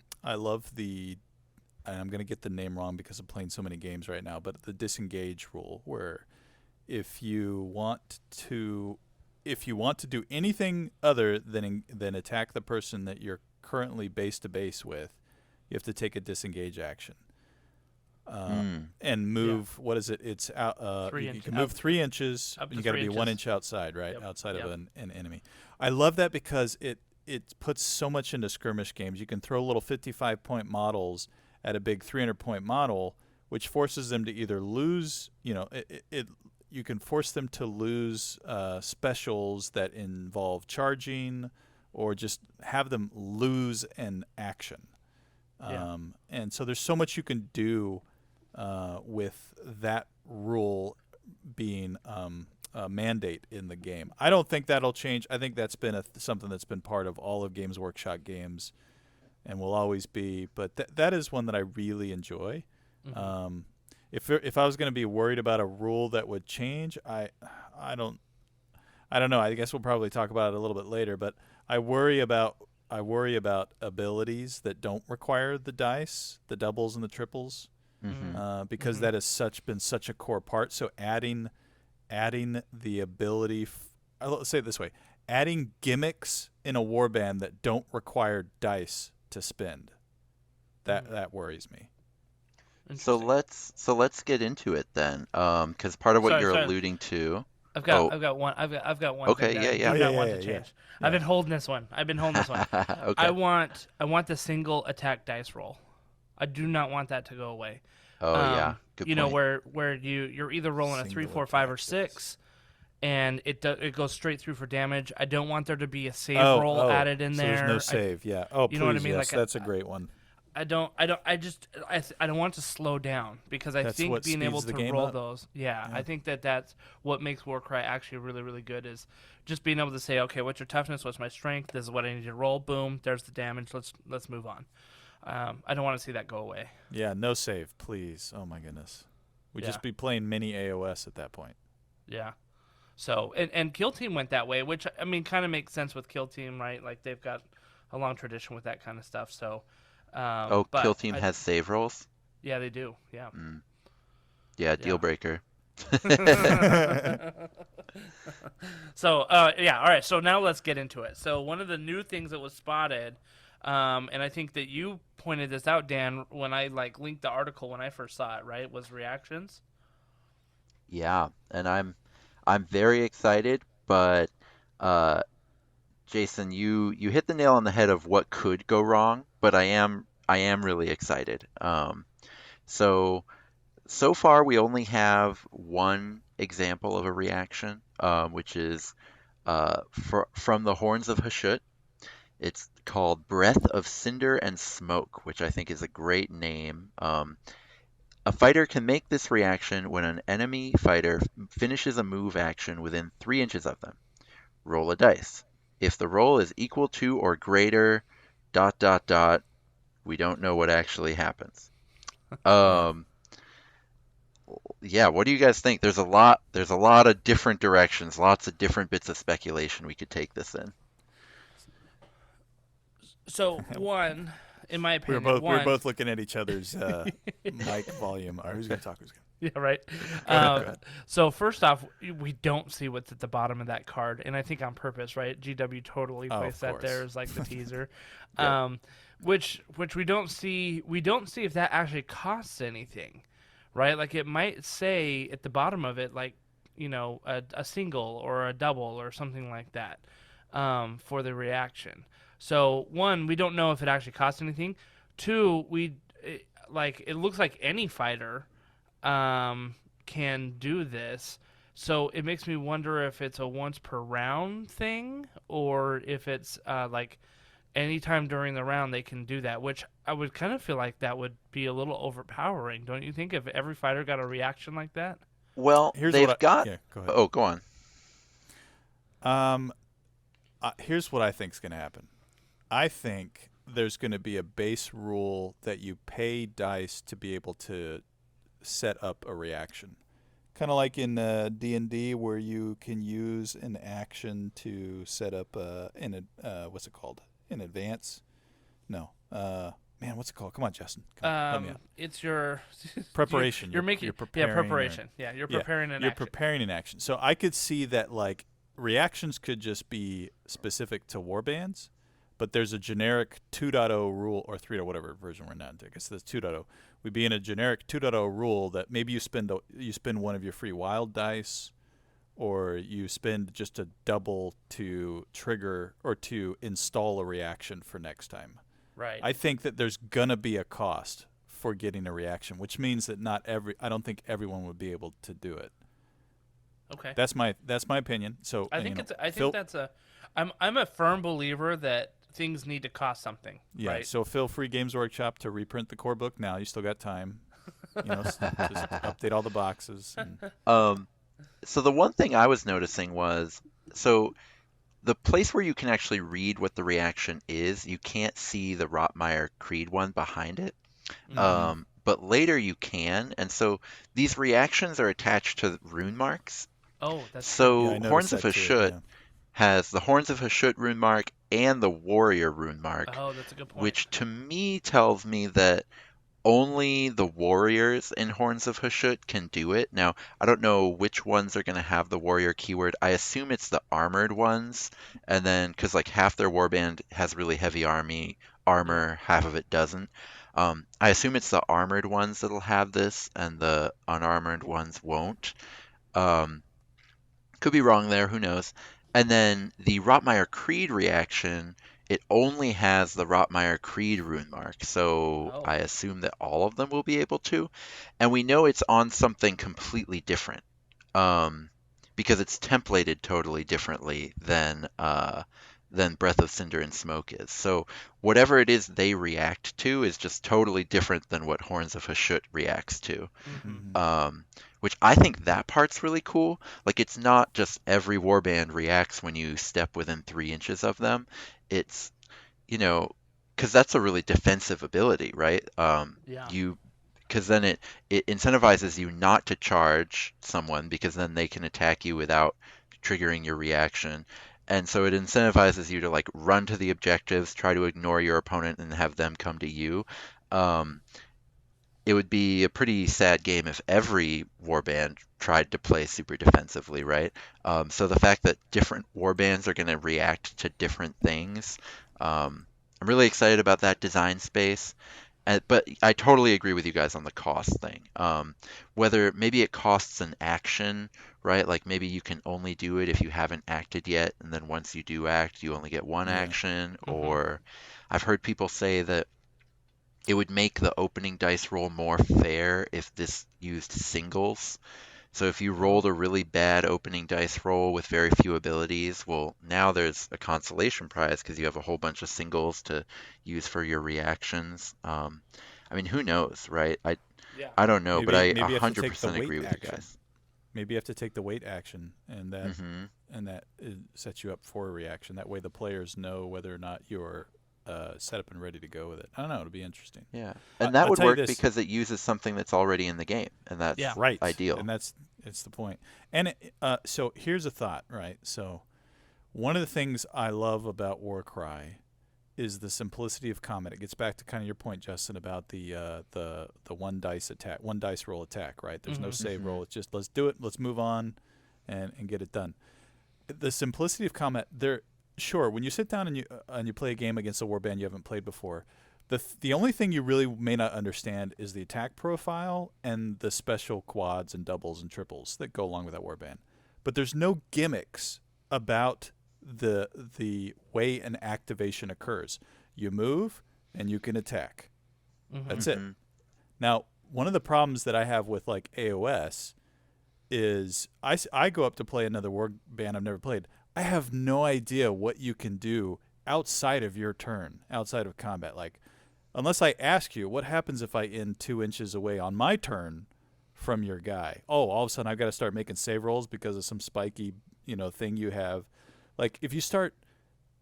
I'm going to get the name wrong because I'm playing so many games right now, but the Disengage Rule, where if you want to do anything other than attack the person that you're currently base to base with, you have to take a disengage action. And move. Yeah. What is it? It's out. You can move 3 inches. You got to be 1 inch outside, right? Yep. Outside of an enemy. I love that because it puts so much into skirmish games. You can throw little 55-point models at a big 300-point model, which forces them to either lose. You can force them to lose specials that involve charging, or just have them lose an action. And so there's so much you can do with that rule being a mandate in the game. I don't think that'll change. I think that's been something that's been part of all of Games Workshop games and will always be. But that is one that I really enjoy. Mm-hmm. If I was going to be worried about a rule that would change, I don't know. I guess we'll probably talk about it a little bit later. But I worry about abilities that don't require the dice, the doubles and the triples, because that has been such a core part. So adding the ability, let's say it this way, adding gimmicks in a warband that don't require dice to spend, that worries me. So let's get into it then, because part of what you're alluding to. I've got one. Okay, thing yeah. I do not want to change. Yeah. I've been holding this one. Okay. I want the single attack dice roll. I do not want that to go away. Oh yeah, good point. Where you're either rolling a 3, 4, 5, or 6, and it goes straight through for damage. I don't want there to be a save roll added in there. There's no save. Yeah. Oh, you know what I mean? Yes, that's a great one. I don't want to slow down, because I think being able to roll those. Yeah, I think that's what makes Warcry actually really, really good, is just being able to say, okay, what's your toughness? What's my strength? This is what I need to roll. Boom, there's the damage. Let's move on. I don't want to see that go away. Yeah, no save, please. Oh my goodness, we'd just be playing mini AOS at that point. Yeah. So and Kill Team went that way, which I mean kind of makes sense with Kill Team, right? Like they've got a long tradition with that kind of stuff. So. Kill Team has save rolls? Yeah, they do. Yeah. Yeah, deal breaker. So, all right. So now let's get into it. So one of the new things that was spotted, and I think that you pointed this out, Dan, when I linked the article when I first saw it, right, was reactions. Yeah, and I'm very excited, but Jason, you hit the nail on the head of what could go wrong, but I am really excited. So far we only have one example of a reaction, which is from the Horns of Hashut. It's called Breath of Cinder and Smoke, which I think is a great name. A fighter can make this reaction when an enemy fighter finishes a move action within 3 inches of them. Roll a dice. If the roll is equal to or greater ... we don't know what actually happens. Yeah, what do you guys think? There's a lot of different directions, lots of different bits of speculation we could take this in. So one, in my opinion, we were both looking at each other's mic volume. All right, who's gonna talk? Yeah, right. Go ahead. So first off, we don't see what's at the bottom of that card, and I think on purpose, right? GW totally placed that there as like the teaser, which we don't see. We don't see if that actually costs anything, right? Like it might say at the bottom of it, like a single or a double or something like that for the reaction. So one, we don't know if it actually costs anything. Two, it looks like any fighter can do this, so it makes me wonder if it's a once per round thing, or if it's like anytime during the round they can do that, which I would kind of feel like that would be a little overpowering, don't you think, if every fighter got a reaction like that? Well, go ahead. Oh, go on. here's what I think is going to happen. I think there's going to be a base rule that you pay dice to be able to set up a reaction. Kind of like in D&D where you can use an action to set up what's it called? In advance? No. Man, what's it called? Come on, Justin. Help me out. It's your preparation. You're preparing. Preparation. You're preparing an action. You're preparing an action. So I could see that like reactions could just be specific to warbands, but there's a generic 2.0 rule or 3.0 whatever version we're not. I guess that's 2.0. We'd be in a generic 2.0 rule that maybe you spend one of your free wild dice, or you spend just a double to trigger or to install a reaction for next time. Right. I think that there's gonna be a cost for getting a reaction, which means that I don't think everyone would be able to do it. Okay. That's my opinion. So I'm a firm believer that things need to cost something. Yeah. Right? So feel free, Games Workshop, to reprint the core book now. You still got time. Just update all the boxes. So the one thing I was noticing was the place where you can actually read what the reaction is, you can't see the Rottmeier Creed one behind it. Mm-hmm. But later you can, and so these reactions are attached to rune marks. Oh, that's so yeah, Horns of Hashut has the Horns of Hashut rune mark and the Warrior rune mark. Oh, that's a good point. Which to me tells me that only the warriors in Horns of Hashut can do it. Now, I don't know which ones are going to have the warrior keyword. I assume it's the armored ones, and then because like half their warband has really heavy armor, half of it doesn't. I assume it's the armored ones that'll have this, and the unarmored ones won't. Could be wrong there, who knows. And then the Rottmeier Creed reaction, it only has the Rottmeier Creed rune mark, so I assume that all of them will be able to. And we know it's on something completely different, because it's templated totally differently than Breath of Cinder and Smoke is. So whatever it is they react to is just totally different than what Horns of Hashut reacts to. Mm-hmm. Which I think that part's really cool. Like, it's not just every warband reacts when you step within 3 inches of them. It's, because that's a really defensive ability, right? Because then it incentivizes you not to charge someone, because then they can attack you without triggering your reaction. And so it incentivizes you to like run to the objectives, try to ignore your opponent, and have them come to you. It would be a pretty sad game if every warband tried to play super defensively, right? So the fact that different warbands are going to react to different things, I'm really excited about that design space. But I totally agree with you guys on the cost thing. Whether maybe it costs an action, right? Like maybe you can only do it if you haven't acted yet, and then once you do act, you only get one action. Mm-hmm. Or I've heard people say that it would make the opening dice roll more fair if this used singles. So if you rolled a really bad opening dice roll with very few abilities, well, now there's a consolation prize because you have a whole bunch of singles to use for your reactions. I mean, who knows, right? I don't know, but I 100% agree with you guys. Maybe you have to take the wait action, and that Mm-hmm. sets you up for a reaction. That way the players know whether or not you're set up and ready to go with it. I don't know. It'll be interesting. Yeah, and that would work because it uses something that's already in the game, and that's ideal. And it's the point. And so here's a thought, right? So one of the things I love about Warcry is the simplicity of combat. It gets back to kind of your point, Justin, about the one dice roll attack, right? There's no save roll. It's just let's do it, let's move on, and get it done. The simplicity of combat there. Sure, when you sit down and you play a game against a warband you haven't played before, the only thing you really may not understand is the attack profile and the special quads and doubles and triples that go along with that warband. But there's no gimmicks about the way an activation occurs. You move and you can attack. Mm-hmm. That's it. Now, one of the problems that I have with like AOS is I go up to play another warband I've never played. I have no idea what you can do outside of your turn, outside of combat. Like, unless I ask you, what happens if I end 2 inches away on my turn from your guy? Oh, all of a sudden I've got to start making save rolls because of some spiky, thing you have. Like, if you start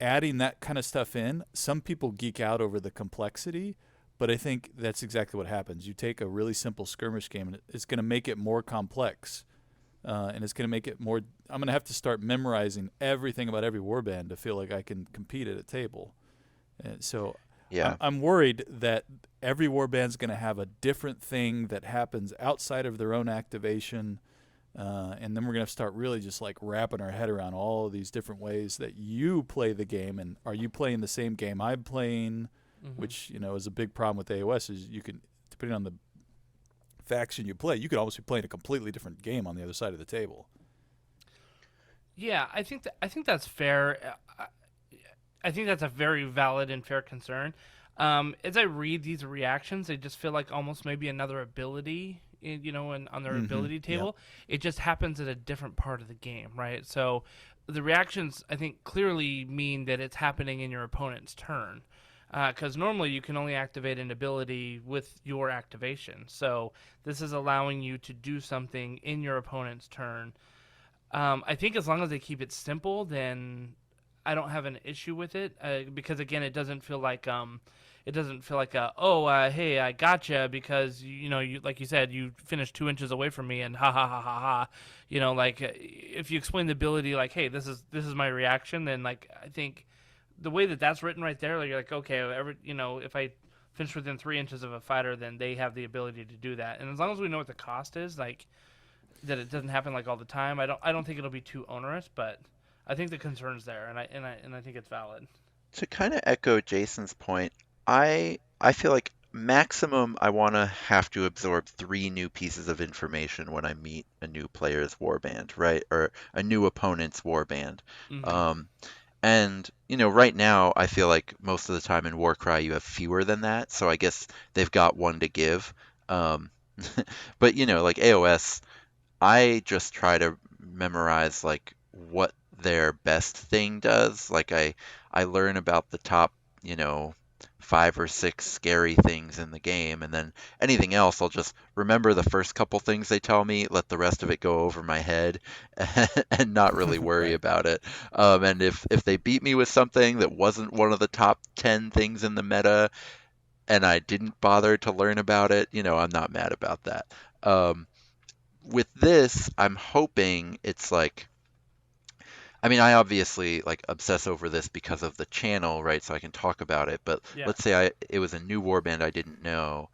adding that kind of stuff in, some people geek out over the complexity, but I think that's exactly what happens. You take a really simple skirmish game, and it's going to make it more complex, and it's going to make it more. I'm going to have to start memorizing everything about every warband to feel like I can compete at a table. And so Yeah. I'm worried that every warband's going to have a different thing that happens outside of their own activation. And then we're going to start really just like wrapping our head around all of these different ways that you play the game. And are you playing the same game I'm playing? Which, is a big problem with AOS is you can, depending on the faction you play, you could almost be playing a completely different game on the other side of the table. Yeah, I think that's fair. I think that's a very valid and fair concern. As I read these reactions, they just feel like almost maybe another ability, on their ability table. It just happens at a different part of the game, right? So the reactions, I think, clearly mean that it's happening in your opponent's turn. Because normally you can only activate an ability with your activation. So this is allowing you to do something in your opponent's turn. I think as long as they keep it simple, then I don't have an issue with it. Because again, it doesn't feel like hey, I gotcha because you like you said, you finished 2 inches away from me and ha ha ha ha ha. If you explain the ability like, hey, this is my reaction, then like I think the way that that's written right there, like, you're like, okay, if I finish within 3 inches of a fighter, then they have the ability to do that. And as long as we know what the cost is, like that it doesn't happen like all the time, I don't think it'll be too onerous, but I think the concern's there, and I think it's valid. To kind of echo Jason's point, I feel like maximum I want to have to absorb 3 new pieces of information when I meet a new player's warband, right? Or a new opponent's warband. And, right now, I feel like most of the time in Warcry you have fewer than that, so I guess they've got one to give. But, like AOS, I just try to memorize, like, what their best thing does. Like, I learn about the top, 5 or 6 scary things in the game, and then anything else, I'll just remember the first couple things they tell me, let the rest of it go over my head, and not really worry about it. And if they beat me with something that wasn't one of the top 10 things in the meta, and I didn't bother to learn about it, I'm not mad about that. With this, I'm hoping it's like, I obviously like obsess over this because of the channel, right? So I can talk about it. But let's say it was a new warband I didn't know.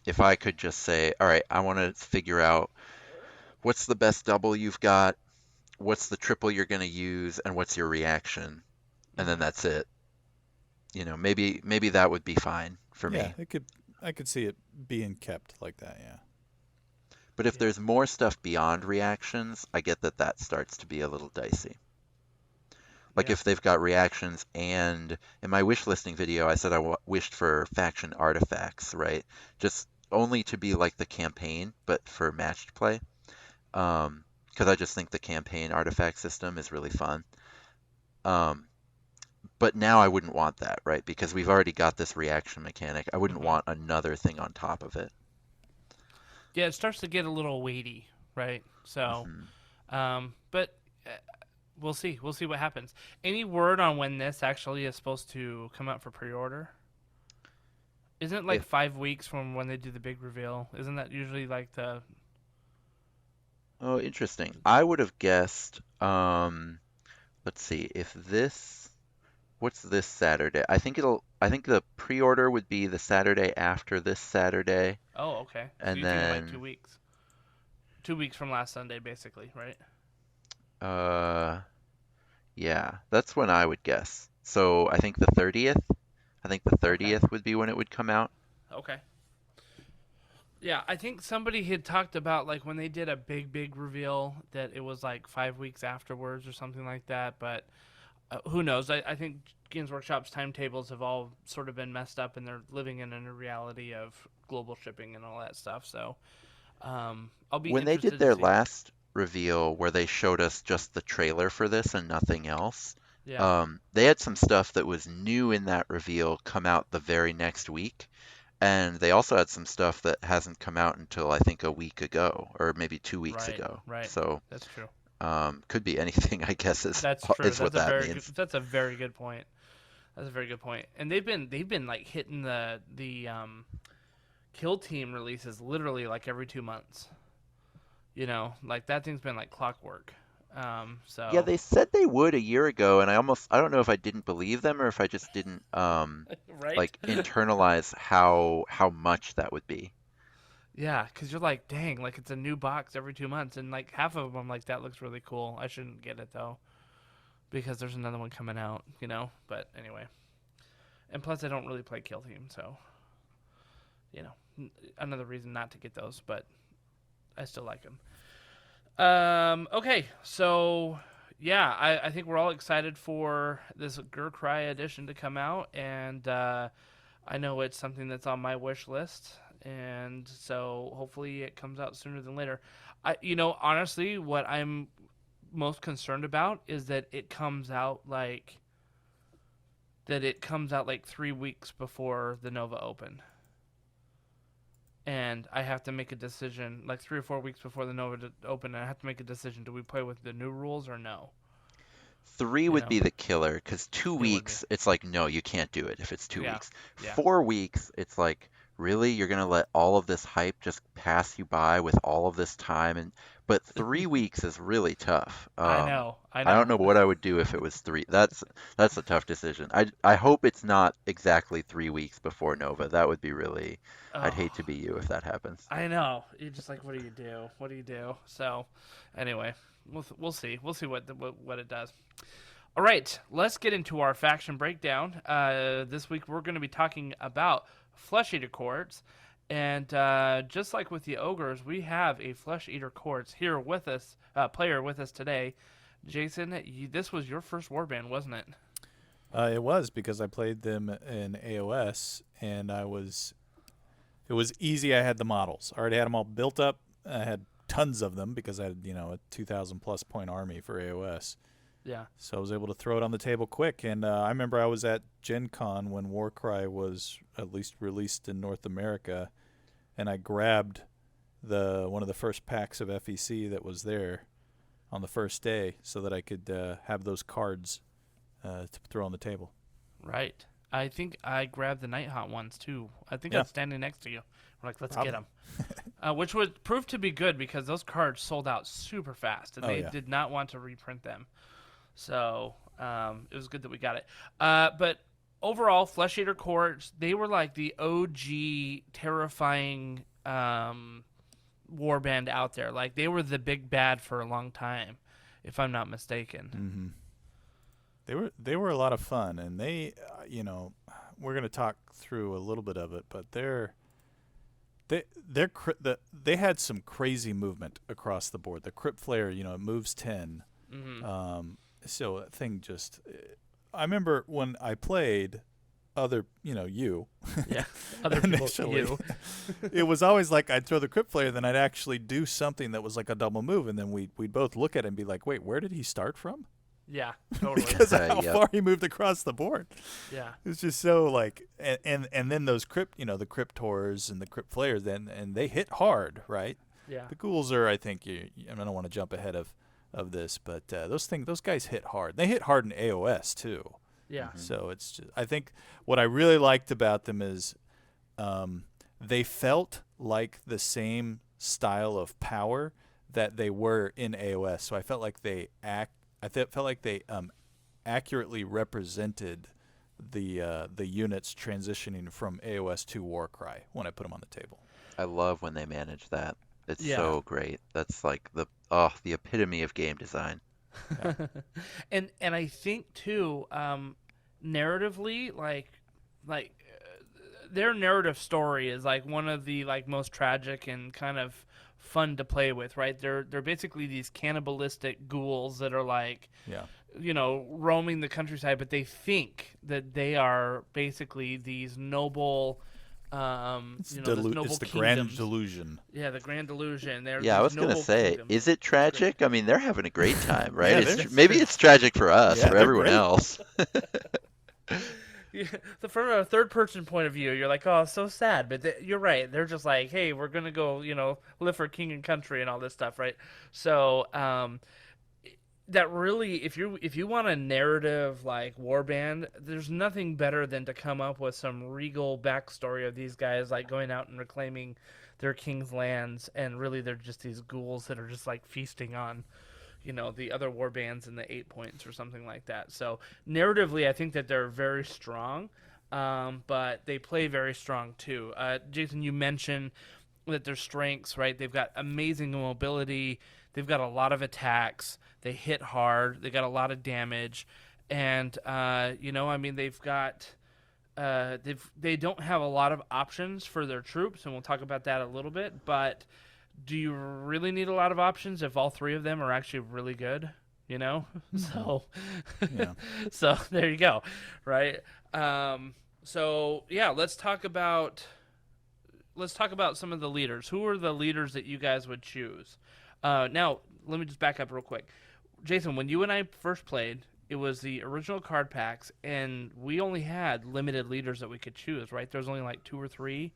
If I could just say, all right, I want to figure out what's the best double you've got, what's the triple you're going to use, and what's your reaction, and then that's it. Maybe that would be fine for me. Yeah, I could see it being kept like that. Yeah. But if there's more stuff beyond reactions, I get that starts to be a little dicey. Like if they've got reactions, and in my wish listing video, I said I wished for faction artifacts, right? Just only to be like the campaign, but for matched play. Because I just think the campaign artifact system is really fun. But now I wouldn't want that, right? Because we've already got this reaction mechanic. I wouldn't want another thing on top of it. Yeah, it starts to get a little weighty, right? So, but we'll see. We'll see what happens. Any word on when this actually is supposed to come out for pre-order? Isn't it like 5 weeks from when they do the big reveal? Isn't that usually like the... Oh, interesting. I would have guessed, let's see, what's this Saturday? I think the pre-order would be the Saturday after this Saturday. Oh, okay. So and you then think like 2 weeks. 2 weeks from last Sunday, basically, right? Yeah, that's when I would guess. So I think the 30th. I think the 30th would be when it would come out. Okay. Yeah, I think somebody had talked about like when they did a big reveal that it was like 5 weeks afterwards or something like that, but who knows? I think Games Workshop's timetables have all sort of been messed up, and they're living in a reality of global shipping and all that stuff. So I'll be when they interested did their to see. last reveal where they showed us just the trailer for this and nothing else. They had some stuff that was new in that reveal come out the very next week. And they also had some stuff that hasn't come out until I think a week ago, or maybe 2 weeks ago. Right. So that's true. Could be anything, I guess, That's true. is what that means. That's a very good point. That's a very good point. And they've been like hitting the kill team releases literally like every 2 months. Like that thing's been like clockwork. So Yeah, they said they would a year ago, and I don't know if I didn't believe them or if I just didn't right? like internalize how much that would be. Yeah, because you're like, dang, like it's a new box every 2 months, and like half of them, like that looks really cool. I shouldn't get it though, because there's another one coming out, But anyway, and plus I don't really play Kill Team, so another reason not to get those, but I still like them. Okay, so yeah, I think we're all excited for this Ghurcry edition to come out, and I know it's something that's on my wish list. And so hopefully it comes out sooner than later. Honestly, what I'm most concerned about is that it comes out like 3 weeks before the Nova Open. And I have to make a decision, like 3 or 4 weeks before the Nova Open, and I have to make a decision: do we play with the new rules or no? 3 would be the killer, because 2 weeks, it's like, no, you can't do it if it's 2 weeks. Yeah. 4 weeks, it's like, really? You're going to let all of this hype just pass you by with all of this time? But 3 weeks is really tough. I know. I don't know what I would do if it was 3. That's a tough decision. I hope it's not exactly 3 weeks before Nova. That would be really... I'd hate to be you if that happens. I know. You're just like, what do you do? What do you do? So, anyway, we'll see. We'll see what it does. All right, let's get into our faction breakdown. This week we're going to be talking about Flesh Eater Courts, and just like with the Ogres, we have a Flesh Eater Courts here with us, player with us today. Jason, this was your first Warband, wasn't it? It was, because I played them in AOS, and it was easy. I had the models. I already had them all built up. I had tons of them because I had, a 2,000 plus point army for AOS. Yeah. So I was able to throw it on the table quick. And I remember I was at Gen Con when Warcry was at least released in North America, and I grabbed one of the first packs of FEC that was there on the first day so that I could have those cards to throw on the table. Right. I think I grabbed the Nighthawk ones too. I think I was standing next to you. We're like, let's get them. Which would prove to be good because those cards sold out super fast, and they did not want to reprint them. So it was good that we got it. But overall, Flesh Eater Courts, they were like the OG terrifying warband out there. Like, they were the big bad for a long time, if I'm not mistaken. Mm-hmm. They were a lot of fun, and they, we're going to talk through a little bit of it, but they had some crazy movement across the board. The Crypt Flare, it moves 10. Mm-hmm. So that thing just... I remember when I played other, you. Yeah, other people, you. It was always like I'd throw the Crypt Flare, then I'd actually do something that was like a double move, and then we'd both look at it and be like, wait, where did he start from? Yeah, totally. Because of how far he moved across the board. Yeah. It's just so like, and then those the Cryptors and the Crypt Flares, and they hit hard, right? Yeah. The Ghouls are, I think, I don't want to jump ahead of this, but those guys hit hard. They hit hard in AOS too. Yeah. So it's just, I think what I really liked about them is they felt like the same style of power that they were in AOS. So I felt like they accurately represented the units transitioning from AOS to Warcry when I put them on the table. I love when they manage that. It's so great. That's like the epitome of game design. Yeah. and I think too, narratively, like their narrative story is like one of the like most tragic and kind of fun to play with, right? They're basically these cannibalistic ghouls that are like, roaming the countryside, but they think that they are basically these noble. It's noble the grand delusion. Yeah, the grand delusion. I was going to say, kingdoms. Is it tragic? I mean, they're having a great time, right? Yeah, maybe it's tragic for us, for everyone great. else. Yeah, from a third-person point of view, you're like, oh, so sad. But you're right. They're just like, hey, we're going to go, live for king and country and all this stuff, right? So, that really, if you want a narrative like Warband, there's nothing better than to come up with some regal backstory of these guys, like going out and reclaiming their king's lands, and really they're just these ghouls that are just like feasting on, the other warbands in the 8 points or something like that. So narratively, I think that they're very strong, but they play very strong too. Jason, you mentioned that their strengths, right? They've got amazing mobility. They've got a lot of attacks. They hit hard. They got a lot of damage, and they've got they don't have a lot of options for their troops, and we'll talk about that a little bit. But do you really need a lot of options if all three of them are actually really good? So Yeah. so there you go, right? So yeah, let's talk about some of the leaders. Who are the leaders that you guys would choose? Now, let me just back up real quick. Jason, when you and I first played, it was the original card packs, and we only had limited leaders that we could choose, right? There's only like 2 or 3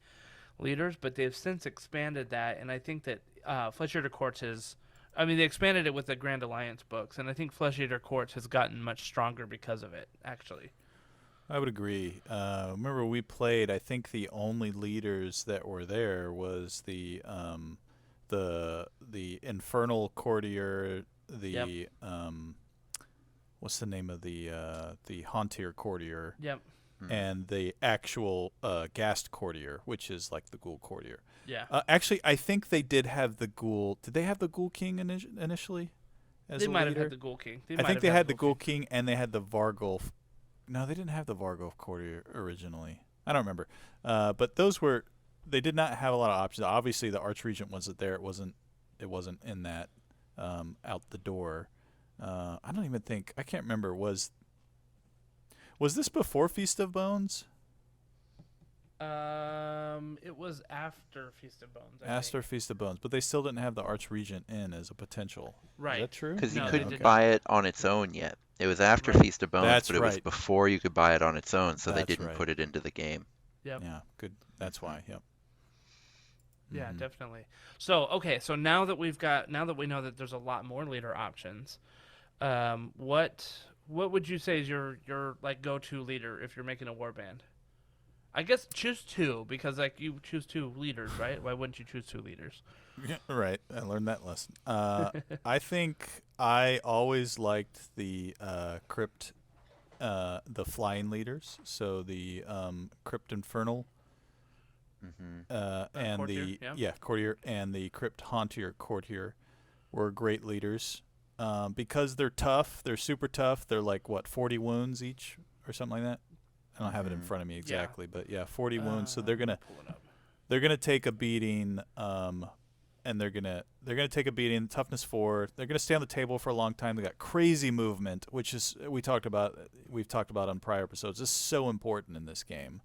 leaders, but they've since expanded that, and I think that Flesh Eater Courts they expanded it with the Grand Alliance books, and I think Flesh Eater Courts has gotten much stronger because of it, actually. I would agree. Remember we played, I think the only leaders that were there was the Infernal Courtier, the what's the name of the Hauntier Courtier? Yep. And the actual Ghast Courtier, which is like the Ghoul Courtier. Yeah. Actually, I think they did have the Ghoul. Did they have the Ghoul King initially? They might have had the Ghoul King. I think they had the Ghoul King, and they had the Vargulf. No, they didn't have the Vargulf Courtier originally. I don't remember. But they did not have a lot of options. Obviously, the Archregent wasn't there. It wasn't in that out the door. I don't even think. I can't remember. Was this before Feast of Bones? It was after Feast of Bones. After Feast of Bones, but they still didn't have the Archregent in as a potential. Right. Is that true? Because you No, couldn't buy it on its own yet. It was after Feast of Bones, That's but it was right. before you could buy it on its own, so they That's didn't right. put it into the game. Yep. Yeah, good. That's why. Yep. Yeah, Mhm. definitely. So okay, so now that we know that there's a lot more leader options, what would you say is your like go-to leader if you're making a warband? I guess choose 2, because like you choose 2 leaders, right? Why wouldn't you choose 2 leaders? Yeah, right. I learned that lesson. I think I always liked the Crypt, the flying leaders. So the Crypt Infernal, and Courtier, the Courtier and the Crypt Hauntier Courtier were great leaders. Because they're tough, they're super tough. They're like 40 wounds each or something like that. I don't have it in front of me exactly, but 40 wounds. So they're gonna take a beating, and they're gonna take a beating. Toughness 4. They're gonna stay on the table for a long time. They got crazy movement, which is we've talked about on prior episodes. This is so important in this game.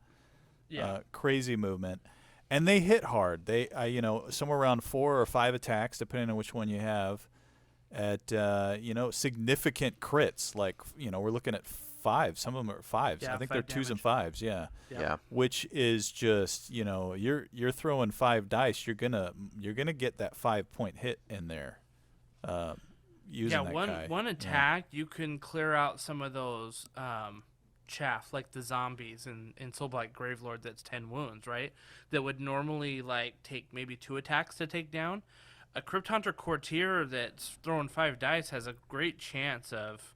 Yeah. Crazy movement, and they hit hard. They somewhere around 4 or 5 attacks, depending on which one you have. At significant crits, like we're looking at 5. Some of them are 5s. Yeah, I think 5 they're 2s and damage. 5s. Yeah. Yeah. Which is just you're throwing 5 dice. You're gonna get that 5-point hit in there. Using that guy. one attack you can clear out some of those chaff, like the zombies in Soulblight Gravelord. That's 10 wounds, right? That would normally like take maybe 2 attacks to take down. A Crypt Hunter Courtier that's throwing 5 dice has a great chance of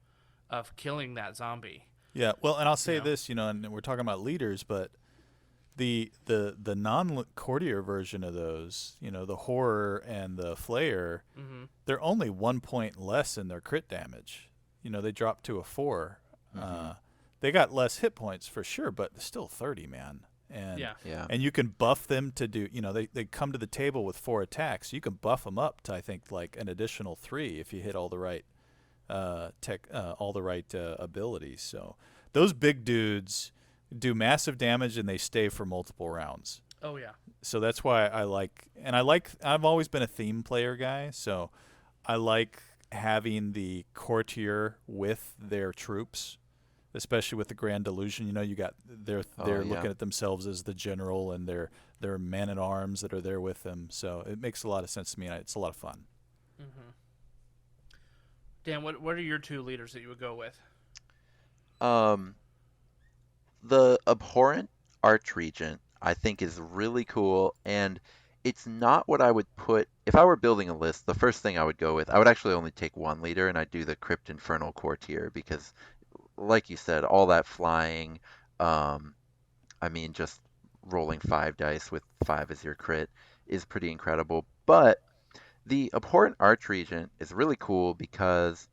killing that zombie. Yeah, well, and I'll say this, and we're talking about leaders, but the non-courtier version of those, the horror and the flayer, they're only 1 point less in their crit damage. They drop to a 4. They got less hit points for sure, but still 30, man. And and you can buff them to do, they come to the table with 4 attacks. You can buff them up to, I think, like an additional 3 if you hit all the right abilities. So those big dudes do massive damage, and they stay for multiple rounds. Oh yeah. So that's why I've always been a theme player guy, so I like having the courtier with their troops, especially with the Grand Delusion. You got they're looking at themselves as the general, and their men-at-arms that are there with them. So it makes a lot of sense to me, and it's a lot of fun. Dan, what are your 2 leaders that you would go with? Um, the Abhorrent Archregent, I think, is really cool, and it's not what I would put if I were building a list. The first thing I would go with, I would actually only take one leader, and I'd do the Crypt Infernal Courtier because, like you said, all that flying. Um, I mean, just rolling 5 dice with 5 as your crit is pretty incredible. But the Abhorrent Archregent is really cool because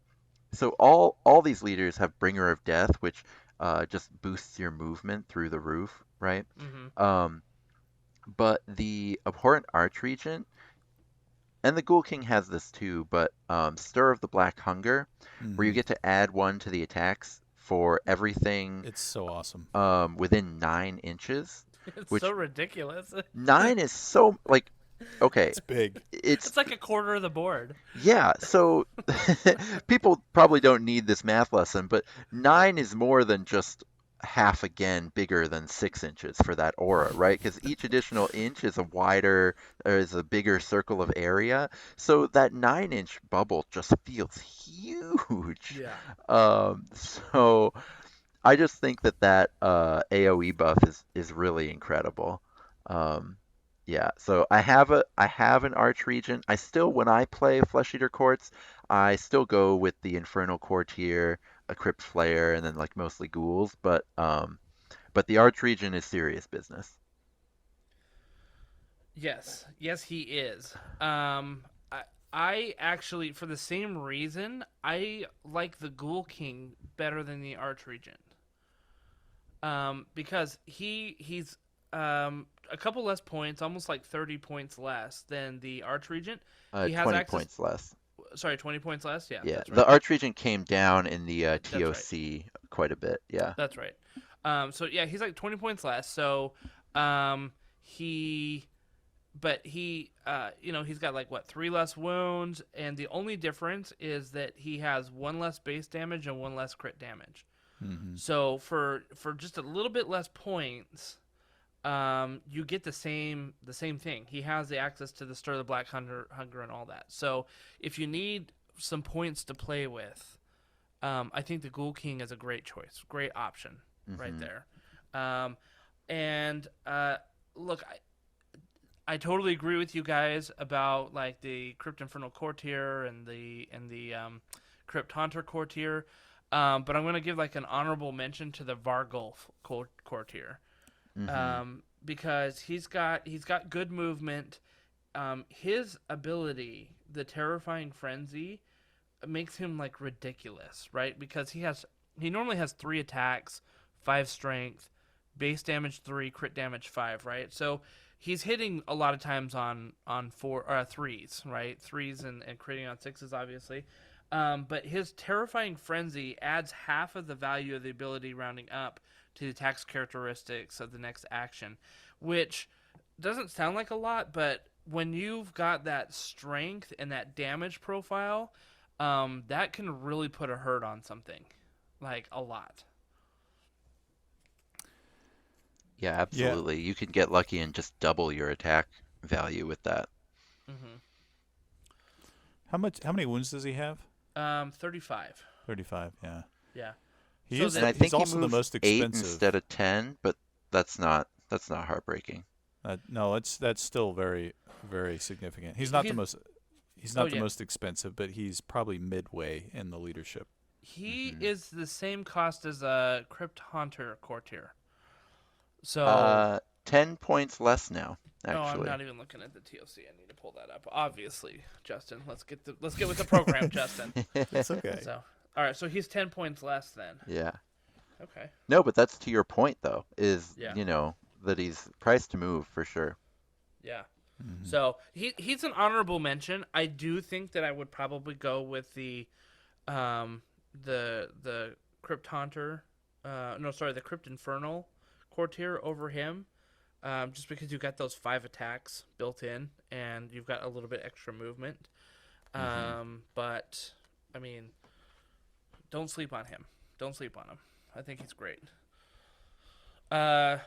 so all these leaders have Bringer of Death, which just boosts your movement through the roof, right? Mm-hmm. Um, but the Abhorrent Archregent and the Ghoul King has this too, but Stir of the Black Hunger, where you Mm-hmm. get to add 1 to the attacks for everything It's so awesome. within 9 inches, It's which so ridiculous. 9 is so like okay, It's big. it's It's like a quarter of the board. yeah, so people probably don't need this math lesson, but 9 is more than just half again bigger than 6 inches for that aura, right? Because each additional inch is a wider, or is a bigger circle of area. So that 9-inch bubble just feels huge. Yeah. So I just think that AoE buff is really incredible. Um, yeah, so I have an Archregent. I still, when I play Flesh Eater Courts, I still go with the Infernal Courtier, a Crypt Slayer, and then like mostly ghouls. But the Archregent is serious business. Yes, he is. I actually, for the same reason, I like the Ghoul King better than the Archregent. Because he's a couple less points, almost like 30 points less than the Archregent. He has 20 access. points less. Sorry, 20 points less. Yeah, Yeah, that's the right. Archregent came down in the That's right. TOC quite a bit. Yeah. That's right. So yeah, he's like 20 points less. So he but he he's got like what 3 less wounds, and the only difference is that he has 1 less base damage and 1 less crit damage. Mm-hmm. So for just a little bit less points, you get the same thing. He has the access to the Stir of the Black Hunger and all that. So if you need some points to play with, I think the Ghoul King is a great choice, great option right there. Look, I totally agree with you guys about like the Crypt Infernal Courtier and the Crypt Haunter Courtier, but I'm gonna give like an honorable mention to the Vargulf Courtier, because he's got good movement. His ability, the Terrifying Frenzy, makes him like ridiculous, right? Because he normally has 3 attacks, 5 strength, base damage 3, crit damage 5, right? So he's hitting a lot of times on 3s, right? 3s and critting on 6s, obviously. But his Terrifying Frenzy adds half of the value of the ability rounding up to the attacks characteristics of the next action, which doesn't sound like a lot, but when you've got that strength and that damage profile, that can really put a hurt on something, like a lot. Yeah, absolutely. Yeah. You can get lucky and just double your attack value with that. Mm-hmm. How many wounds does he have? 35. 35. Yeah. Yeah. He's And I think he also the moves most 8 expensive. instead of 10, but that's not heartbreaking. No, that's still very, very significant. He's not the most expensive, but he's probably midway in the leadership. He is the same cost as a Crypt Haunter Courtier. So 10 points less now, no, I'm actually. not even looking at the TOC. I need to pull that up. Obviously, Justin. Let's get with the program, Justin. It's okay. So, all right. So he's 10 points less then. Yeah. Okay. No, but that's to your point, though, is, Yeah. that he's priced to move for sure. Yeah. Mm-hmm. So he's an honorable mention. I do think that I would probably go with the Crypt Haunter. The Crypt Infernal Courtier over him, just because you've got those 5 attacks built in and you've got a little bit extra movement. But I mean, don't sleep on him. Don't sleep on him. I think he's great. I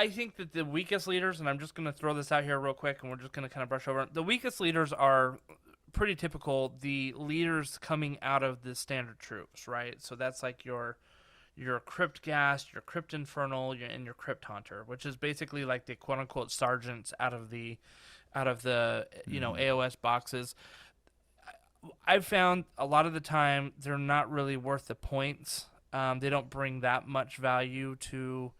think that the weakest leaders, and I'm just going to throw this out here real quick, and we're just going to kind of brush over it. The weakest leaders are pretty typical, the leaders coming out of the standard troops, right? So that's like your Crypt Ghast, your Crypt Infernal, and your Crypt Haunter, which is basically like the quote unquote sergeants out of the AOS boxes. I've found a lot of the time they're not really worth the points. They don't bring that much value to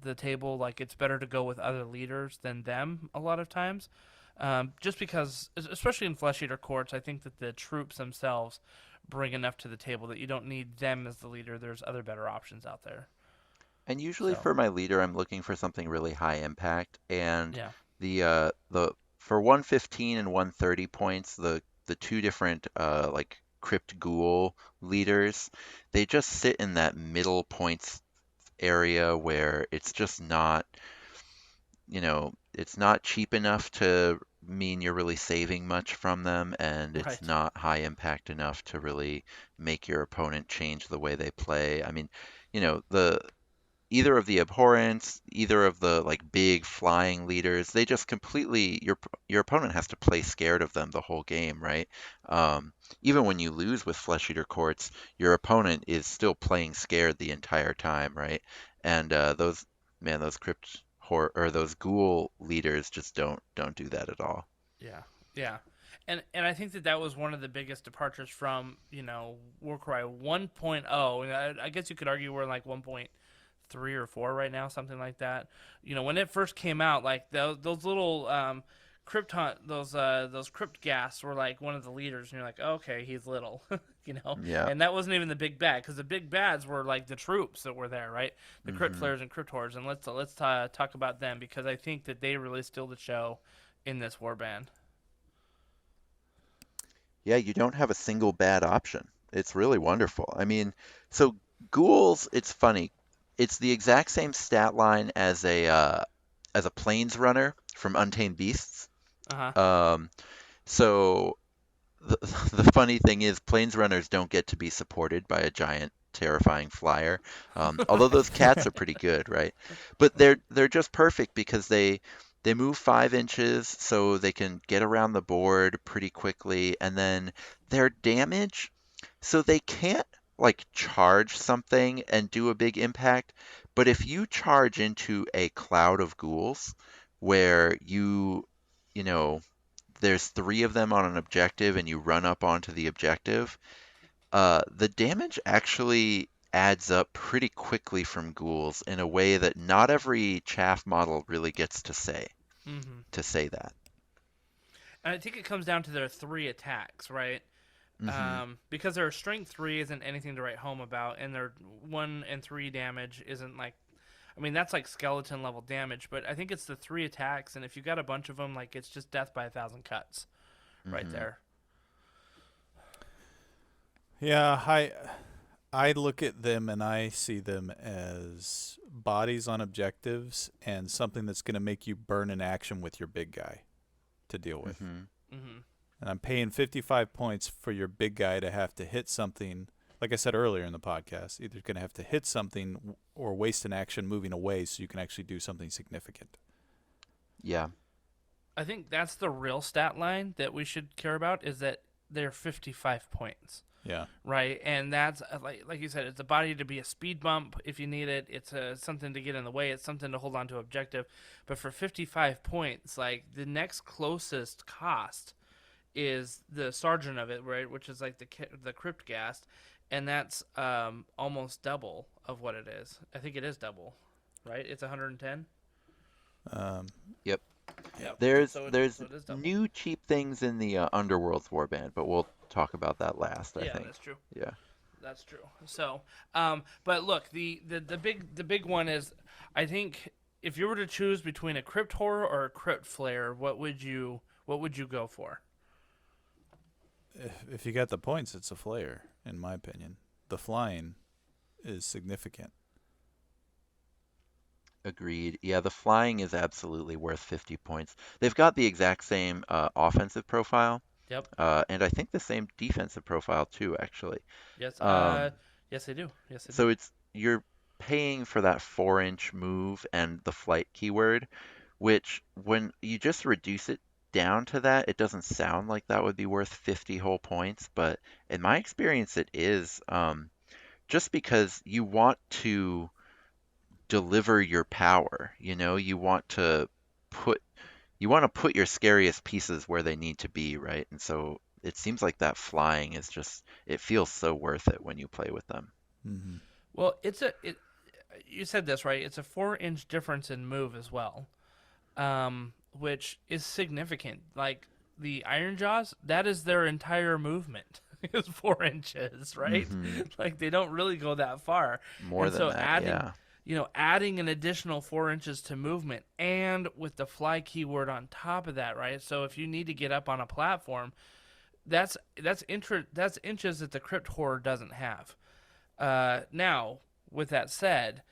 the table. Like, it's better to go with other leaders than them a lot of times. Just because, especially in Flesh Eater Courts, I think that the troops themselves bring enough to the table that you don't need them as the leader. There's other better options out there. And usually So, for my leader, I'm looking for something really high impact. And yeah. the for 115 and 130 points, the two different like Crypt Ghoul leaders, they just sit in that middle points area where it's just not, it's not cheap enough to mean you're really saving much from them, and it's Right. not high impact enough to really make your opponent change the way they play. I mean, the either of the abhorrents, either of the like big flying leaders, they just completely your opponent has to play scared of them the whole game, right? Even when you lose with Flesh Eater Courts, your opponent is still playing scared the entire time, right? And those crypt hor or those ghoul leaders just don't do that at all. Yeah, yeah, and I think that was one of the biggest departures from Warcry 1.0. And I guess you could argue we're like 1.3 or 4 right now, something like that. When it first came out, like those little those crypt gas were like one of the leaders, and you're like, oh, okay, he's little, Yeah. and that wasn't even the big bad, because the big bads were like the troops that were there, right? The crypt hmm flares and crypt hordes, and let's talk about them, because I think that they really steal the show in this warband. Yeah, you don't have a single bad option. It's really wonderful. I mean, so ghouls, it's funny. It's the exact same stat line as a plains runner from Untamed Beasts. Uh huh. Um, so the the funny thing is, plains runners don't get to be supported by a giant, terrifying flyer. Although those cats are pretty good, right? But they're just perfect because they move 5 inches, so they can get around the board pretty quickly, and then their damage, so they can't like charge something and do a big impact. But if you charge into a cloud of ghouls where you know, there's three of them on an objective and you run up onto the objective, the damage actually adds up pretty quickly from ghouls in a way that not every chaff model really gets Mm-hmm. to say that. And I think it comes down to their 3 attacks, right? hmm Because their strength 3 isn't anything to write home about, and their 1 and 3 damage isn't like, I mean, that's like skeleton level damage, but I think it's the 3 attacks, and if you got a bunch of them, like, it's just death by 1,000 cuts right hmm there. Yeah, I look at them and I see them as bodies on objectives and something that's going to make you burn an action with your big guy to deal with. hmm Mm-hmm. And I'm paying 55 points for your big guy to have to hit something. Like I said earlier in the podcast, either going to have to hit something or waste an action moving away so you can actually do something significant. Yeah. I think that's the real stat line that we should care about, is that they're 55 points. Yeah. Right, and that's like you said, it's a body to be a speed bump if you need it. It's something to get in the way. It's something to hold on to objective. But for 55 points, like, the next closest cost is the sergeant of it, right, which is like the crypt ghast, and that's almost double of what it is. I think it is double, right? It's 110. Um, Yep. Yep. There's So there's it is double. new cheap things in the Underworld's Warband, but we'll talk about that last, I Yeah, think. that's true. Yeah. That's true. So, but look, the big one is, I think, if you were to choose between a crypt horror or a crypt flare, what would you go for? if you got the points, it's a flare, in my opinion. The flying is significant. Agreed. Yeah, the flying is absolutely worth 50 points. They've got the exact same offensive profile, Yep. and I think the same defensive profile too, actually. Yes. Um, Yes, they do. Yes, they do. so you're paying for that 4-inch move and the flight keyword, which when you just reduce it down to that, it doesn't sound like that would be worth 50 whole points, but in my experience, it is. Just because you want to deliver your power, put you want to put your scariest pieces where they need to be, right? And so it seems like that flying is just it feels so worth it when you play with them. Mm-hmm. Well, you said this right. It's a 4-inch difference in move as well, which is significant. Like the Iron Jaws, that is their entire movement is 4 inches, right? Hmm. Like they don't really go that far. More And than so that, yeah. adding an additional 4 inches to movement, and with the fly keyword on top of that, right? So if you need to get up on a platform, that's inches that the Crypt Horror doesn't have. Now, with that said,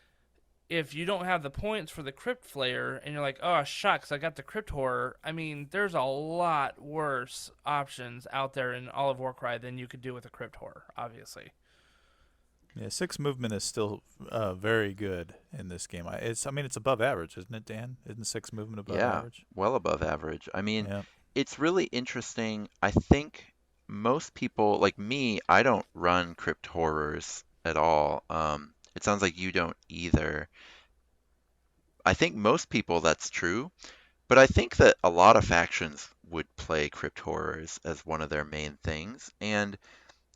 if you don't have the points for the Crypt Flayer and you're like, oh, shucks, I got the Crypt Horror, I mean, there's a lot worse options out there in all of Warcry than you could do with a Crypt Horror, obviously. Yeah, 6 movement is still very good in this game. I mean, it's above average, isn't it, Dan? Isn't 6 movement above Yeah, average? well above average. I mean, Yeah. it's really interesting. I think most people, like me, I don't run crypt horrors at all. It sounds like you don't either. I think most people that's true, but I think that a lot of factions would play crypt horrors as one of their main things. And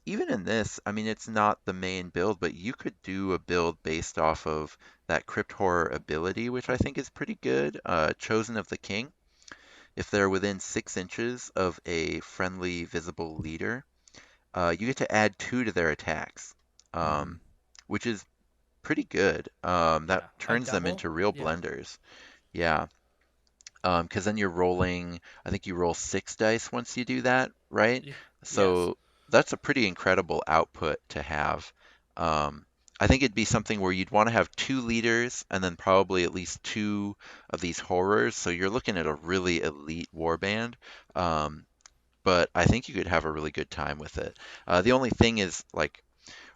even in this, I mean, it's not the main build, but you could do a build based off of that crypt horror ability, which I think is pretty good. Chosen of the King. If they're within 6 inches of a friendly visible leader, you get to add 2 to their attacks, Mm-hmm. which is pretty good. That Yeah, a turns them double. into real Yeah. blenders. Yeah. Because then you're rolling, I think you roll 6 dice once you do that, right? Yes. So that's a pretty incredible output to have. Um, I think it'd be something where you'd want to have 2 leaders and then probably at least 2 of these horrors. So you're looking at a really elite warband. Um, but I think you could have a really good time with it. The only thing is, like,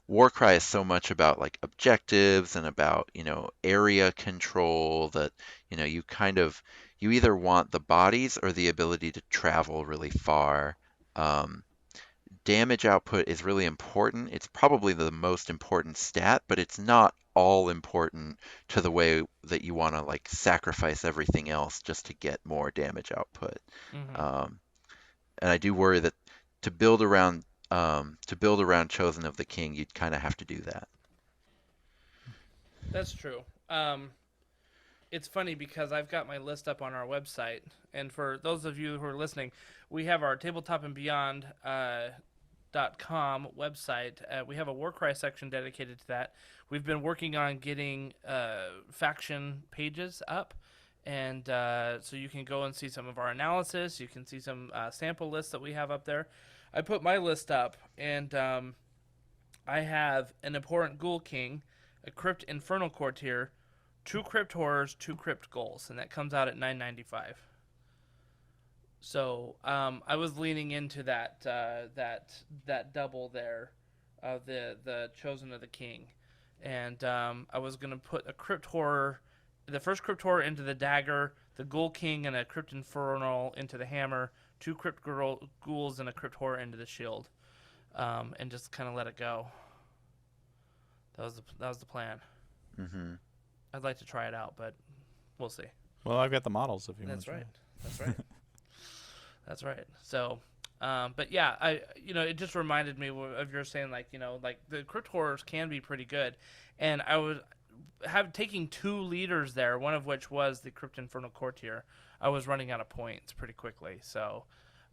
Warcry is so much about like objectives and about, area control that, you either want the bodies or the ability to travel really far. Um, Damage output is really important. It's probably the most important stat, but it's not all important to the way that you want to like sacrifice everything else just to get more damage output. Hmm. Um, and I do worry that to build around Chosen of the King, you'd kind of have to do that. That's true. It's funny because I've got my list up on our website, and for those of you who are listening, we have our tabletop and beyond .com website. We have a Warcry section dedicated to that. We've been working on getting faction pages up, and so you can go and see some of our analysis. You can see some sample lists that we have up there. I put my list up, and I have an Abhorrent Ghoul King, a Crypt Infernal Courtier, 2 Crypt Horrors, 2 Crypt Ghouls, and that comes out at $9.95. So I was leaning into that double there, the Chosen of the King, and I was gonna put a Crypt Horror, the first Crypt Horror into the dagger, the Ghoul King and a Crypt Infernal into the hammer, 2 Crypt Ghouls and a Crypt Horror into the shield, and just kind of let it go. That was the plan. Hmm. I'd like to try it out, but we'll see. Well, I've got the models if you want That's to try right. it. That's right. That's right. So, but yeah, it just reminded me of your saying, like, like the crypt horrors can be pretty good, and I was taking 2 leaders there, one of which was the Crypt Infernal Courtier. I was running out of points pretty quickly, so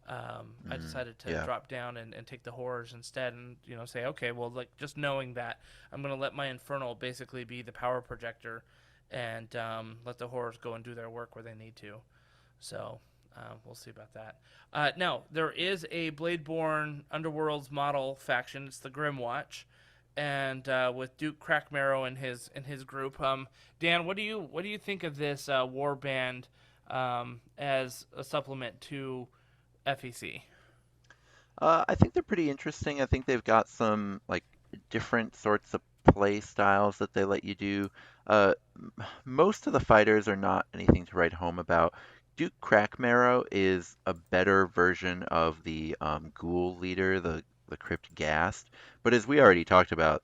I decided to Yeah. drop down and take the horrors instead, and say, okay, well, like just knowing that I'm gonna let my Infernal basically be the power projector, and let the horrors go and do their work where they need to. So. We'll see about that. Now, there is a Bladeborn Underworlds model faction. It's the Grimwatch, and with Duke Crackmarrow and his group. Dan, what do you think of this Warband as a supplement to FEC? I think they're pretty interesting. I think they've got some like different sorts of play styles that they let you do. Most of the fighters are not anything to write home about. Duke Crackmarrow is a better version of the Ghoul leader, the Crypt Ghast. But as we already talked about,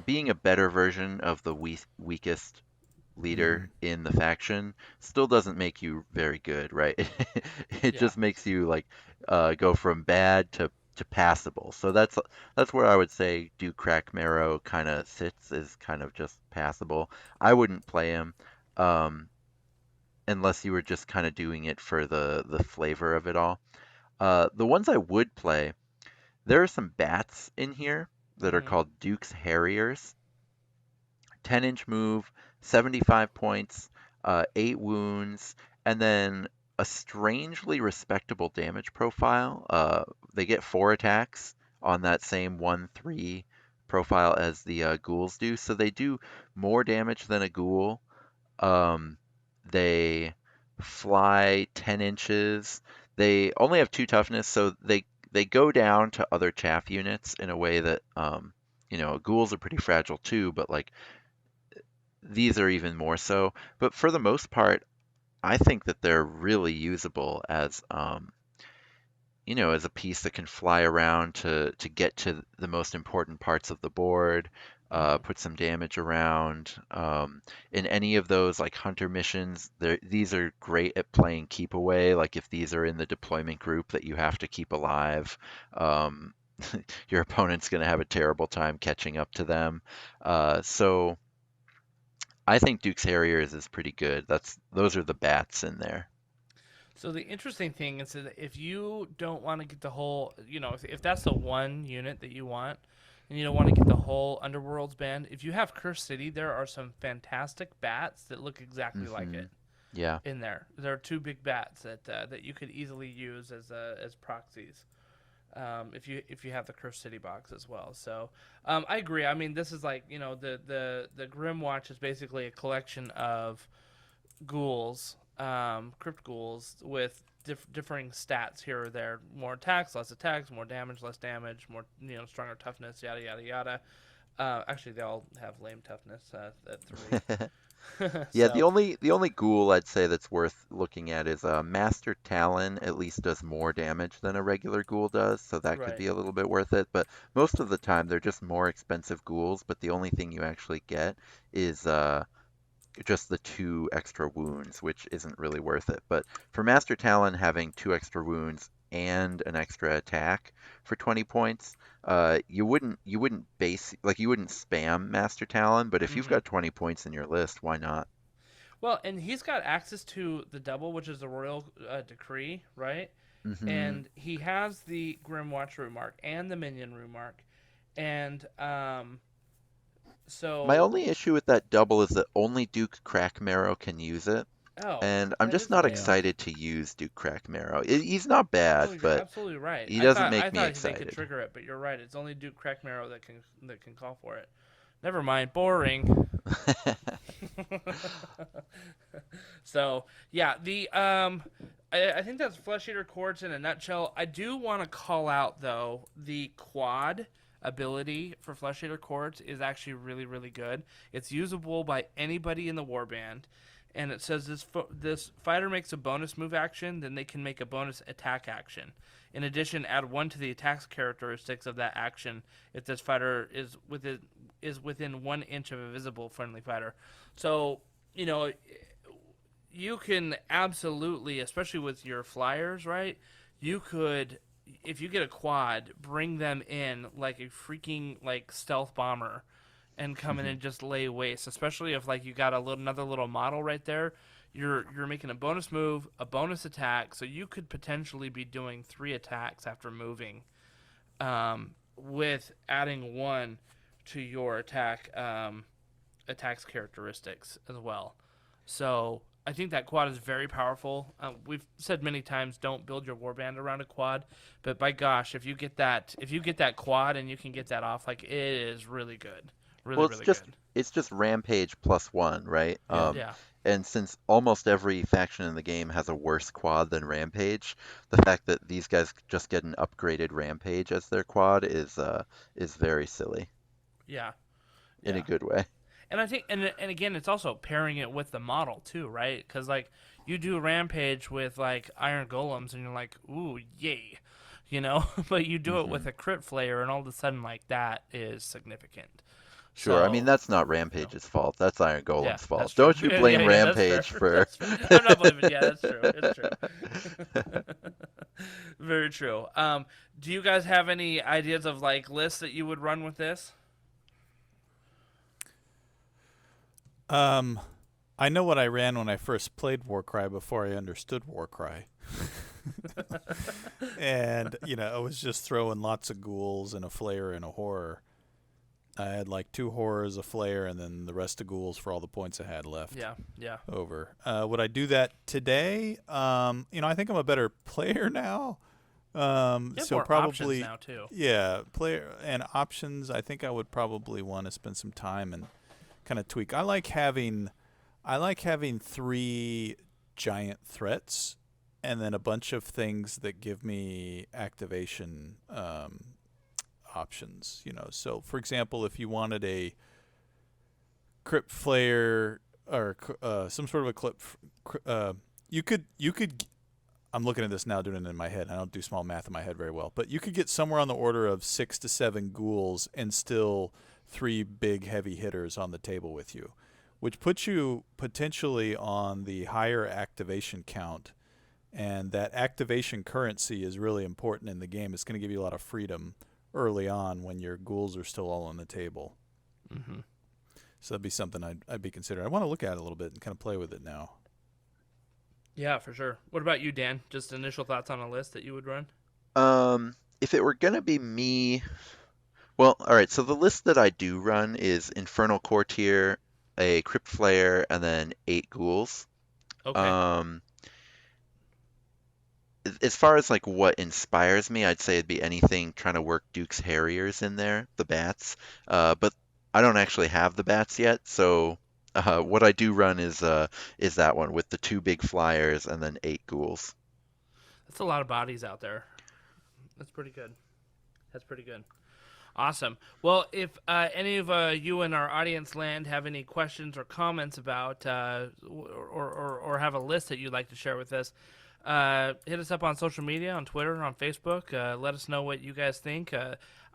being a better version of the weakest Mm-hmm. leader in the faction still doesn't make you very good, right? It Yeah. just makes you like go from bad to passable. So that's where I would say Duke Crackmarrow kind of sits, is kind of just passable. I wouldn't play him. Um, unless you were just kind of doing it for the flavor of it all. The ones I would play, there are some bats in here that are Hmm. called Duke's Harriers. 10-inch move, 75 points, 8 wounds, and then a strangely respectable damage profile. They get 4 attacks on that same 1-3 profile as the ghouls do, so they do more damage than a ghoul. Um, they fly 10 inches. They only have 2 toughness, so they go down to other chaff units in a way that ghouls are pretty fragile too, but like these are even more so. But for the most part, I think that they're really usable as as a piece that can fly around to get to the most important parts of the board, Hmm. put some damage around. In any of those like hunter missions, these are great at playing keep away. Like if these are in the deployment group that you have to keep alive, um, your opponent's going to have a terrible time catching up to them. So I think Duke's Harriers is pretty good. Those are the bats in there. So the interesting thing is that if you don't want to get the whole, if that's the one unit that you want, and you don't want to get the whole Underworld's band, if you have Curse City, there are some fantastic bats that look exactly like Hmm. it Yeah. in there. There are 2 big bats that you could easily use as proxies. If you have the Curse City box as well. So I agree. I mean, this is like the Grim Watch is basically a collection of ghouls, crypt ghouls with differing stats here or there. More attacks, more damage, less damage, more stronger toughness, yada yada yada. Actually, they all have lame toughness at 3. Yeah, the So only the only ghoul I'd say that's worth looking at is Master Talon at least does more damage than a regular ghoul does, so that could right. be a little bit worth it. But most of the time they're just more expensive ghouls, but the only thing you actually get is just the 2 extra wounds, which isn't really worth it. But for Master Talon having 2 extra wounds and an extra attack for 20 points, you wouldn't spam Master Talon, but if you've Hmm. got 20 points in your list, why not? Well, and he's got access to the double, which is the Royal Decree, right? Hmm. And he has the Grim Watch remark and the Minion remark, and My so only issue with that double is that only Duke Crackmarrow can use it, oh, and I'm that just is not Yeah. annoying. excited to use Duke Crackmarrow. He's not Oh, bad, you're but absolutely right. he I doesn't thought make I me thought they could excited. trigger it, but you're right. It's only Duke Crackmarrow that can call for it. Never mind, boring. So yeah, I think that's Flesh Eater Courts in a nutshell. I do want to call out though the quad ability for Flesh Eater Courts is actually really really good. It's usable by anybody in the warband, and it says this fighter makes a bonus move action, then they can make a bonus attack action. In addition, add 1 to the attack characteristics of that action if this fighter is within 1 inch of a visible friendly fighter. So you know you can absolutely, especially with your flyers, right? You could, if you get a quad, bring them in like a freaking like stealth bomber, and come in and just lay waste. Especially if like you got another little model right there, you're making a bonus move, a bonus attack, so you could potentially be doing 3 attacks after moving, with adding 1 to your attacks characteristics as well. So I think that quad is very powerful. We've said many times, don't build your warband around a quad, but by gosh, if you get that quad and you can get that off, like it is really good, really Well, it's really just good. it's just Rampage +1, right? Yeah. Yeah, And since almost every faction in the game has a worse quad than Rampage, the fact that these guys just get an upgraded Rampage as their quad is very silly yeah, in a yeah. good way. And I think, and again, it's also pairing it with the model too, right? Because like you do Rampage with like Iron Golems, and you're like, ooh, yay, you know. But you do it with a Crit Flayer, and all of a sudden, like that is significant. Sure, I So, mean that's not Rampage's fault. That's Iron yeah, Golem's that's fault. true. Don't you blame Yeah, that's fair. Rampage for? That's fair. I'm not blaming. Yeah, that's true. It's true. Very true. Do you guys have any ideas of like lists that you would run with this? I know what I ran when I first played Warcry before I understood Warcry. And, I was just throwing lots of ghouls and a Flayer and a horror. I had like 2 horrors, a Flayer, and then the rest of ghouls for all the points I had left. Yeah. Over. Would I do that today? I think I'm a better player now. You have So more probably options now too. Yeah, player and options. I think I would probably want to spend some time and kind of tweak. I like having 3 giant threats and then a bunch of things that give me activation options. So for example, if you wanted a Crypt Flayer or some sort of a clip, you could. I'm looking at this now, doing it in my head. I don't do small math in my head very well, but you could get somewhere on the order of 6 to 7 ghouls and still 3 big heavy hitters on the table with you, which puts you potentially on the higher activation count. And that activation currency is really important in the game. It's going to give you a lot of freedom early on when your ghouls are still all on the table. Mm-hmm. So that'd be something I'd be considering. I want to look at it a little bit and kind of play with it now. Yeah, for sure. What about you, Dan? Just initial thoughts on a list that you would run? If it were gonna be me, well, all right. So the list that I do run is Infernal Courtier, a Crypt Flayer, and then 8 ghouls. Okay. As far as like what inspires me, I'd say it'd be anything trying to work Duke's Harriers in there, the bats. But I don't actually have the bats yet, so what I do run is that one with the 2 big flyers and then 8 ghouls. That's a lot of bodies out there. That's pretty good. Awesome. Well, if any of you in our audience land have any questions or comments about or have a list that you'd like to share with us, hit us up on social media, on Twitter, on Facebook. Let us know what you guys think.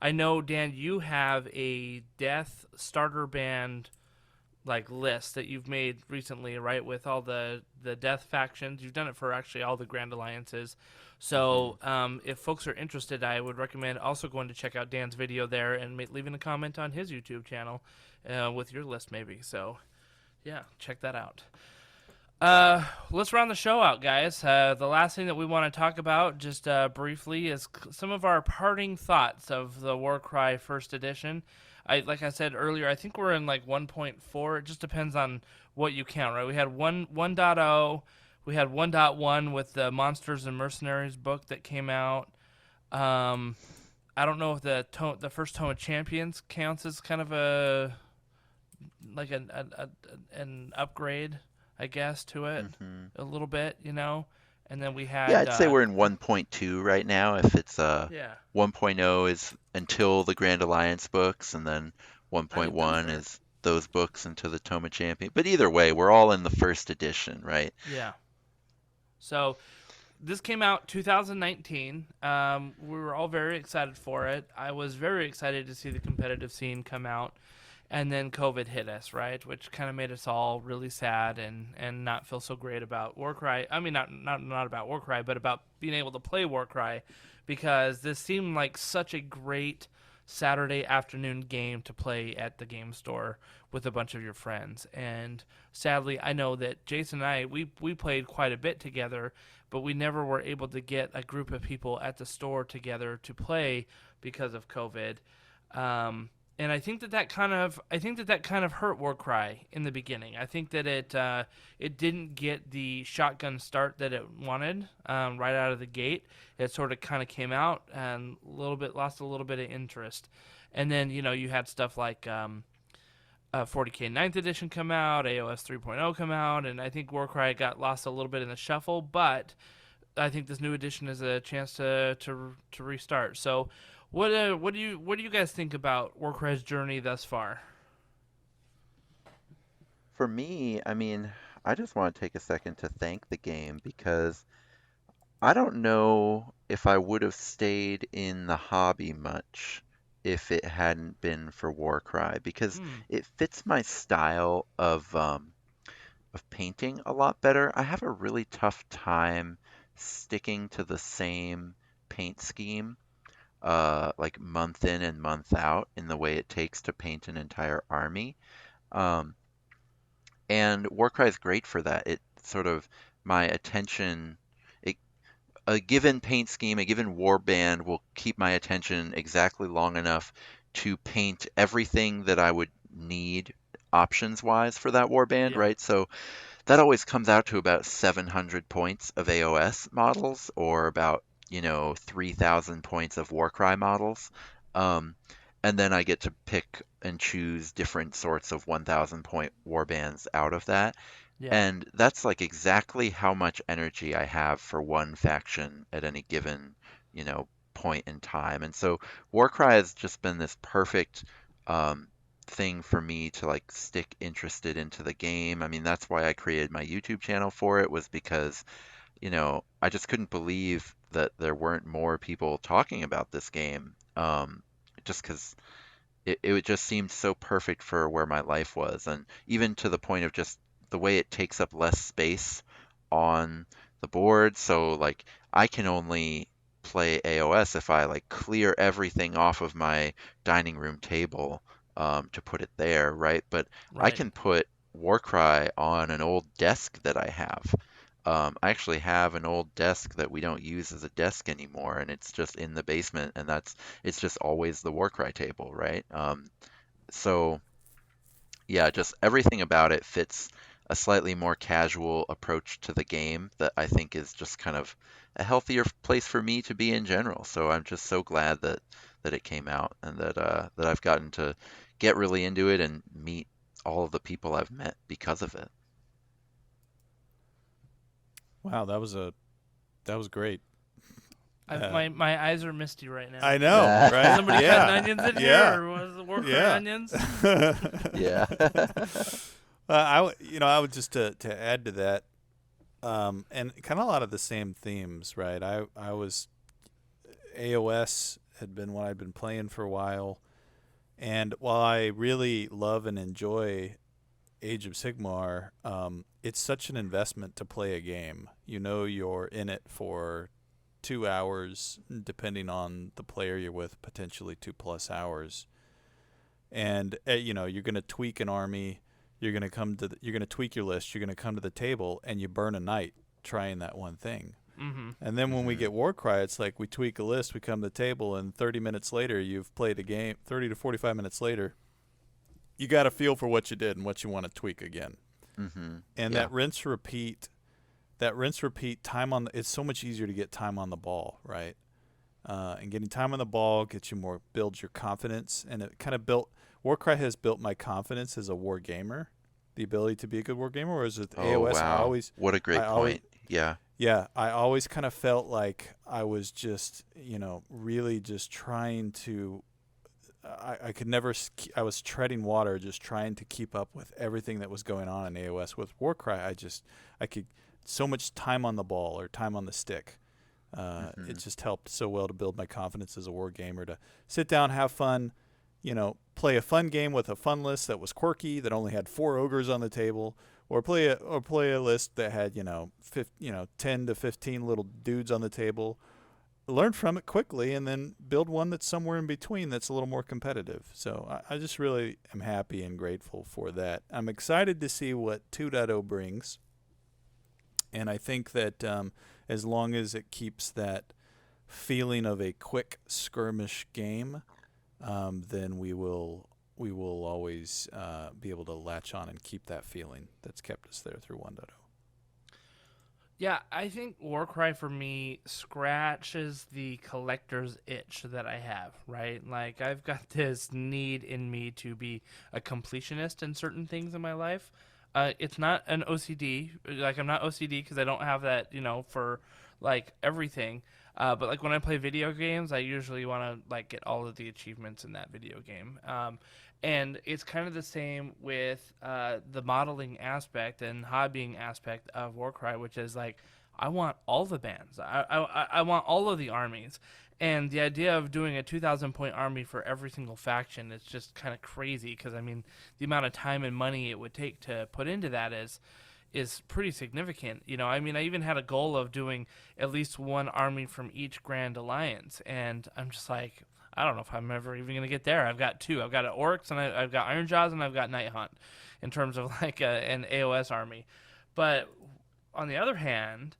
I know, Dan, you have a Death starter band list that you've made recently, right? With all the Death factions. You've done it for actually all the Grand Alliances. So if folks are interested, I would recommend also going to check out Dan's video there and leaving a comment on his YouTube channel with your list maybe. So yeah, check that out. Let's round the show out, guys. The last thing that we want to talk about, just briefly, is some of our parting thoughts of the Warcry First Edition. Like I said earlier, I think we're in 1.4. It just depends on what you count, right? We had 1.0, we had 1.1 with the Monsters and Mercenaries book that came out. I don't know if the first Tome of Champions counts as kind of an upgrade, I guess, to it a little bit, And then we had... Yeah, I'd say we're in 1.2 right now. If it's 1.0 is until the Grand Alliance books, and then 1.1 is those books into the Tome of Champion. But either way, we're all in the first edition, right? Yeah. So this came out 2019. We were all very excited for it. I was very excited to see the competitive scene come out. And then COVID hit us, right? Which kind of made us all really sad and not feel so great about Warcry. I mean, not about Warcry, but about being able to play Warcry, because this seemed like such a great Saturday afternoon game to play at the game store with a bunch of your friends. And sadly, I know that Jason and I, we played quite a bit together, but we never were able to get a group of people at the store together to play because of COVID. And I think that kind of hurt Warcry in the beginning. I think that it didn't get the shotgun start that it wanted right out of the gate. It sort of kind of came out and lost a little bit of interest. And then you had stuff like 40K 9th edition come out, AOS 3.0 come out, and I think Warcry got lost a little bit in the shuffle. But I think this new edition is a chance to restart. So. What do you guys think about Warcry's journey thus far? For me, I mean, I just want to take a second to thank the game because I don't know if I would have stayed in the hobby much if it hadn't been for Warcry because Hmm. it fits my style of painting a lot better. I have a really tough time sticking to the same paint scheme, like month in and month out in the way it takes to paint an entire army. Um, and Warcry is great for that. It sort of my attention, it, a given paint scheme, a given warband will keep my attention exactly long enough to paint everything that I would need options wise for that warband, Yeah. right? So that always comes out to about 700 points of AOS models or about, 3,000 points of Warcry models. Um, and then I get to pick and choose different sorts of 1,000 point warbands out of that. Yeah. And that's like exactly how much energy I have for one faction at any given, point in time. And so Warcry has just been this perfect um, thing for me to like stick interested into the game. I mean, that's why I created my YouTube channel for it was because, I just couldn't believe that there weren't more people talking about this game. Just because it just seemed so perfect for where my life was, and even to the point of just the way it takes up less space on the board. So like I can only play AOS if I like clear everything off of my dining room table to put it there, right? But I Right. can put Warcry on an old desk that I have. I actually have an old desk that we don't use as a desk anymore, and it's just in the basement, and it's just always the Warcry table, right? So yeah, just everything about it fits a slightly more casual approach to the game that I think is just kind of a healthier place for me to be in general. So I'm just so glad that it came out and that I've gotten to get really into it and meet all of the people I've met because of it. Wow, that was great. My eyes are misty right now. I know, right? Somebody cutting onions in here, Yeah. or was it Warcry Yeah. onions? Yeah. I would just to add to that, and kind of a lot of the same themes, right? I was AOS had been what I'd been playing for a while, and while I really love and enjoy Age of Sigmar, it's such an investment to play a game. You're in it for 2 hours, depending on the player you're with, potentially 2+ hours. And you're going to tweak an army. You're going to tweak your list. You're going to come to the table and you burn a night trying that one thing. Mm-hmm. And then when we get Warcry, it's like we tweak a list, we come to the table, and 30 minutes later, you've played a game. 30 to 45 minutes later, you got a feel for what you did and what you want to tweak again. Mm-hmm. And Yeah. that rinse repeat time on it's so much easier to get time on the ball, right? And getting time on the ball builds your confidence, and it kind of Warcry has built my confidence as a war gamer, the ability to be a good war gamer. Whereas with Oh, AOS, wow. What a great point. Yeah. Yeah, I always kind of felt like I was just, really just trying to. I could never. I was treading water, just trying to keep up with everything that was going on in AOS. With Warcry, I could so much time on the ball or time on the stick. It just helped so well to build my confidence as a war gamer, to sit down, have fun, play a fun game with a fun list that was quirky, that only had 4 ogres on the table, or play a list that had 10 to 15 little dudes on the table. Learn from it quickly, and then build one that's somewhere in between that's a little more competitive. So I just really am happy and grateful for that. I'm excited to see what 2.0 brings, and I think that as long as it keeps that feeling of a quick skirmish game, then we will always be able to latch on and keep that feeling that's kept us there through 1.0. Yeah, I think Warcry for me scratches the collector's itch that I have, right? Like, I've got this need in me to be a completionist in certain things in my life. It's not an OCD. Like, I'm not OCD because I don't have that, for, like, everything. But like when I play video games, I usually want to like get all of the achievements in that video game. And it's kind of the same with the modeling aspect and hobbying aspect of Warcry, which is like I want all the bands. I want all of the armies. And the idea of doing a 2,000 point army for every single faction is just kind of crazy because, I mean, the amount of time and money it would take to put into that is pretty significant. You know, I mean, I even had a goal of doing at least one army from each Grand Alliance. And I'm just like, I don't know if I'm ever even going to get there. I've got two. I've got Orcs, and I've got Ironjaws, and I've got Night Hunt in terms of like an AOS army. But on the other hand,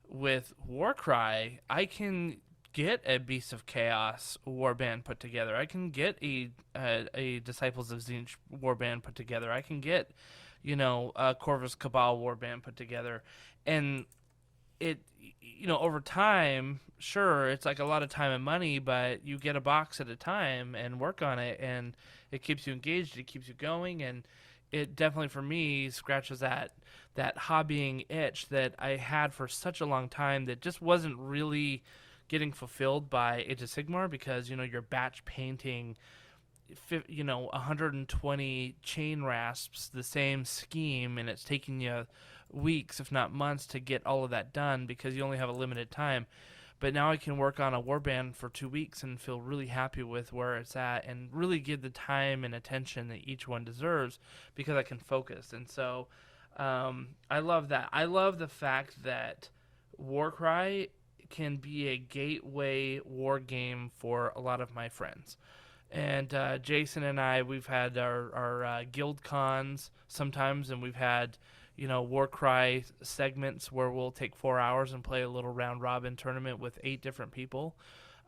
with Warcry, I can get a Beast of Chaos warband put together. I can get a Disciples of Zinch warband put together. I can get, you know, a Corvus Cabal warband put together. And it, you know, over time, sure, it's like a lot of time and money, but you get a box at a time and work on it, and it keeps you engaged, it keeps you going, and it definitely, for me, scratches that hobbying itch that I had for such a long time that just wasn't really getting fulfilled by Age of Sigmar, because, you know, you're batch painting, you know, 120 chain rasps, the same scheme, and it's taking you weeks, if not months, to get all of that done because you only have a limited time. But now I can work on a warband for 2 weeks and feel really happy with where it's at and really give the time and attention that each one deserves because I can focus. And so I love that. I love the fact that Warcry can be a gateway war game for a lot of my friends. And Jason and I, we've had our guild cons sometimes, and we've had, you know, Warcry segments where we'll take 4 hours and play a little round robin tournament with 8 different people.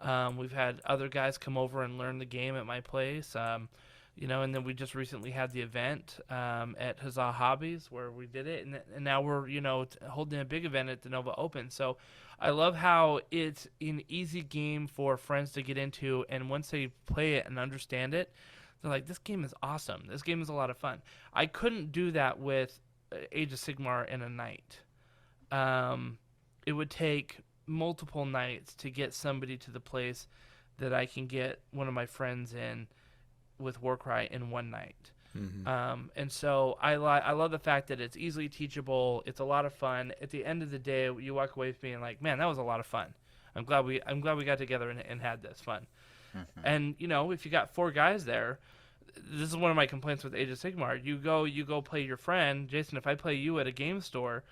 We've had other guys come over and learn the game at my place. You know, and then we just recently had the event at Huzzah Hobbies where we did it, and now we're, you know, holding a big event at the Nova Open. So I love how it's an easy game for friends to get into, and once they play it and understand it, they're like, this game is awesome. This game is a lot of fun. I couldn't do that with Age of Sigmar in a night. It would take multiple nights to get somebody to the place that I can get one of my friends in with Warcry in one night. Mm-hmm. And so I love the fact that it's easily teachable. It's a lot of fun. At the end of the day, you walk away being like, man, that was a lot of fun. I'm glad we got together and had this fun. Mm-hmm. And, you know, if you got 4 guys there, this is one of my complaints with Age of Sigmar. You go play your friend. Jason, if I play you at a game store,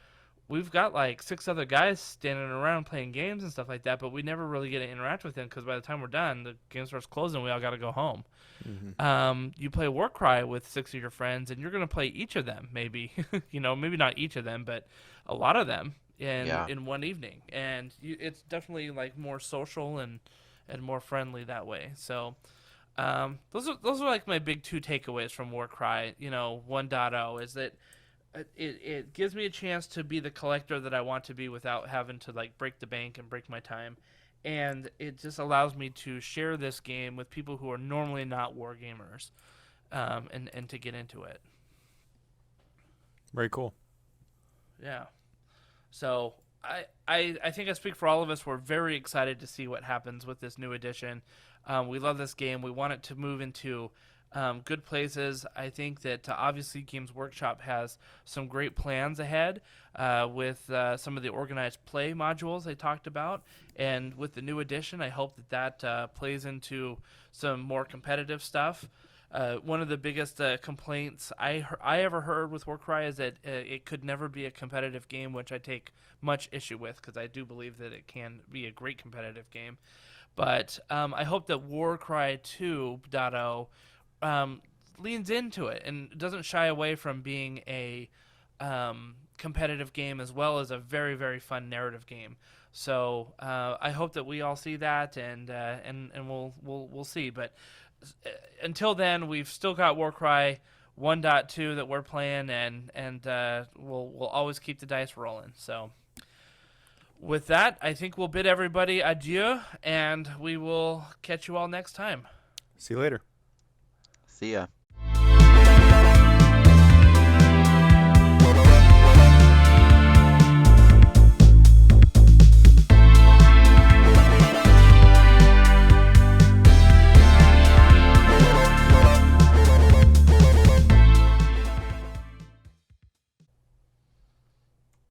we've got like 6 other guys standing around playing games and stuff like that, but we never really get to interact with them because by the time we're done, the game store's closed and we all got to go home. Mm-hmm. You play Warcry with 6 of your friends, and you're going to play each of them, maybe. You know, maybe not each of them, but a lot of them in one evening. And it's definitely like more social and more friendly that way. So those are like my big 2 takeaways from Warcry, you know, 1.0 is that it gives me a chance to be the collector that I want to be without having to like break the bank and break my time, and it just allows me to share this game with people who are normally not war gamers, and to get into it. Very cool. Yeah. So I think I speak for all of us. We're very excited to see what happens with this new edition. We love this game. We want it to move into good places. I think that obviously Games Workshop has some great plans ahead with some of the organized play modules they talked about, and with the new edition, I hope that plays into some more competitive stuff. One of the biggest complaints I ever heard with Warcry is that it could never be a competitive game, which I take much issue with because I do believe that it can be a great competitive game. But I hope that Warcry 2.0 leans into it and doesn't shy away from being a competitive game as well as a very, very fun narrative game. So I hope that we all see that, and we'll see. But until then, we've still got Warcry 1.2 that we're playing, and we'll always keep the dice rolling. So with that, I think we'll bid everybody adieu, and we will catch you all next time. See you later. See ya.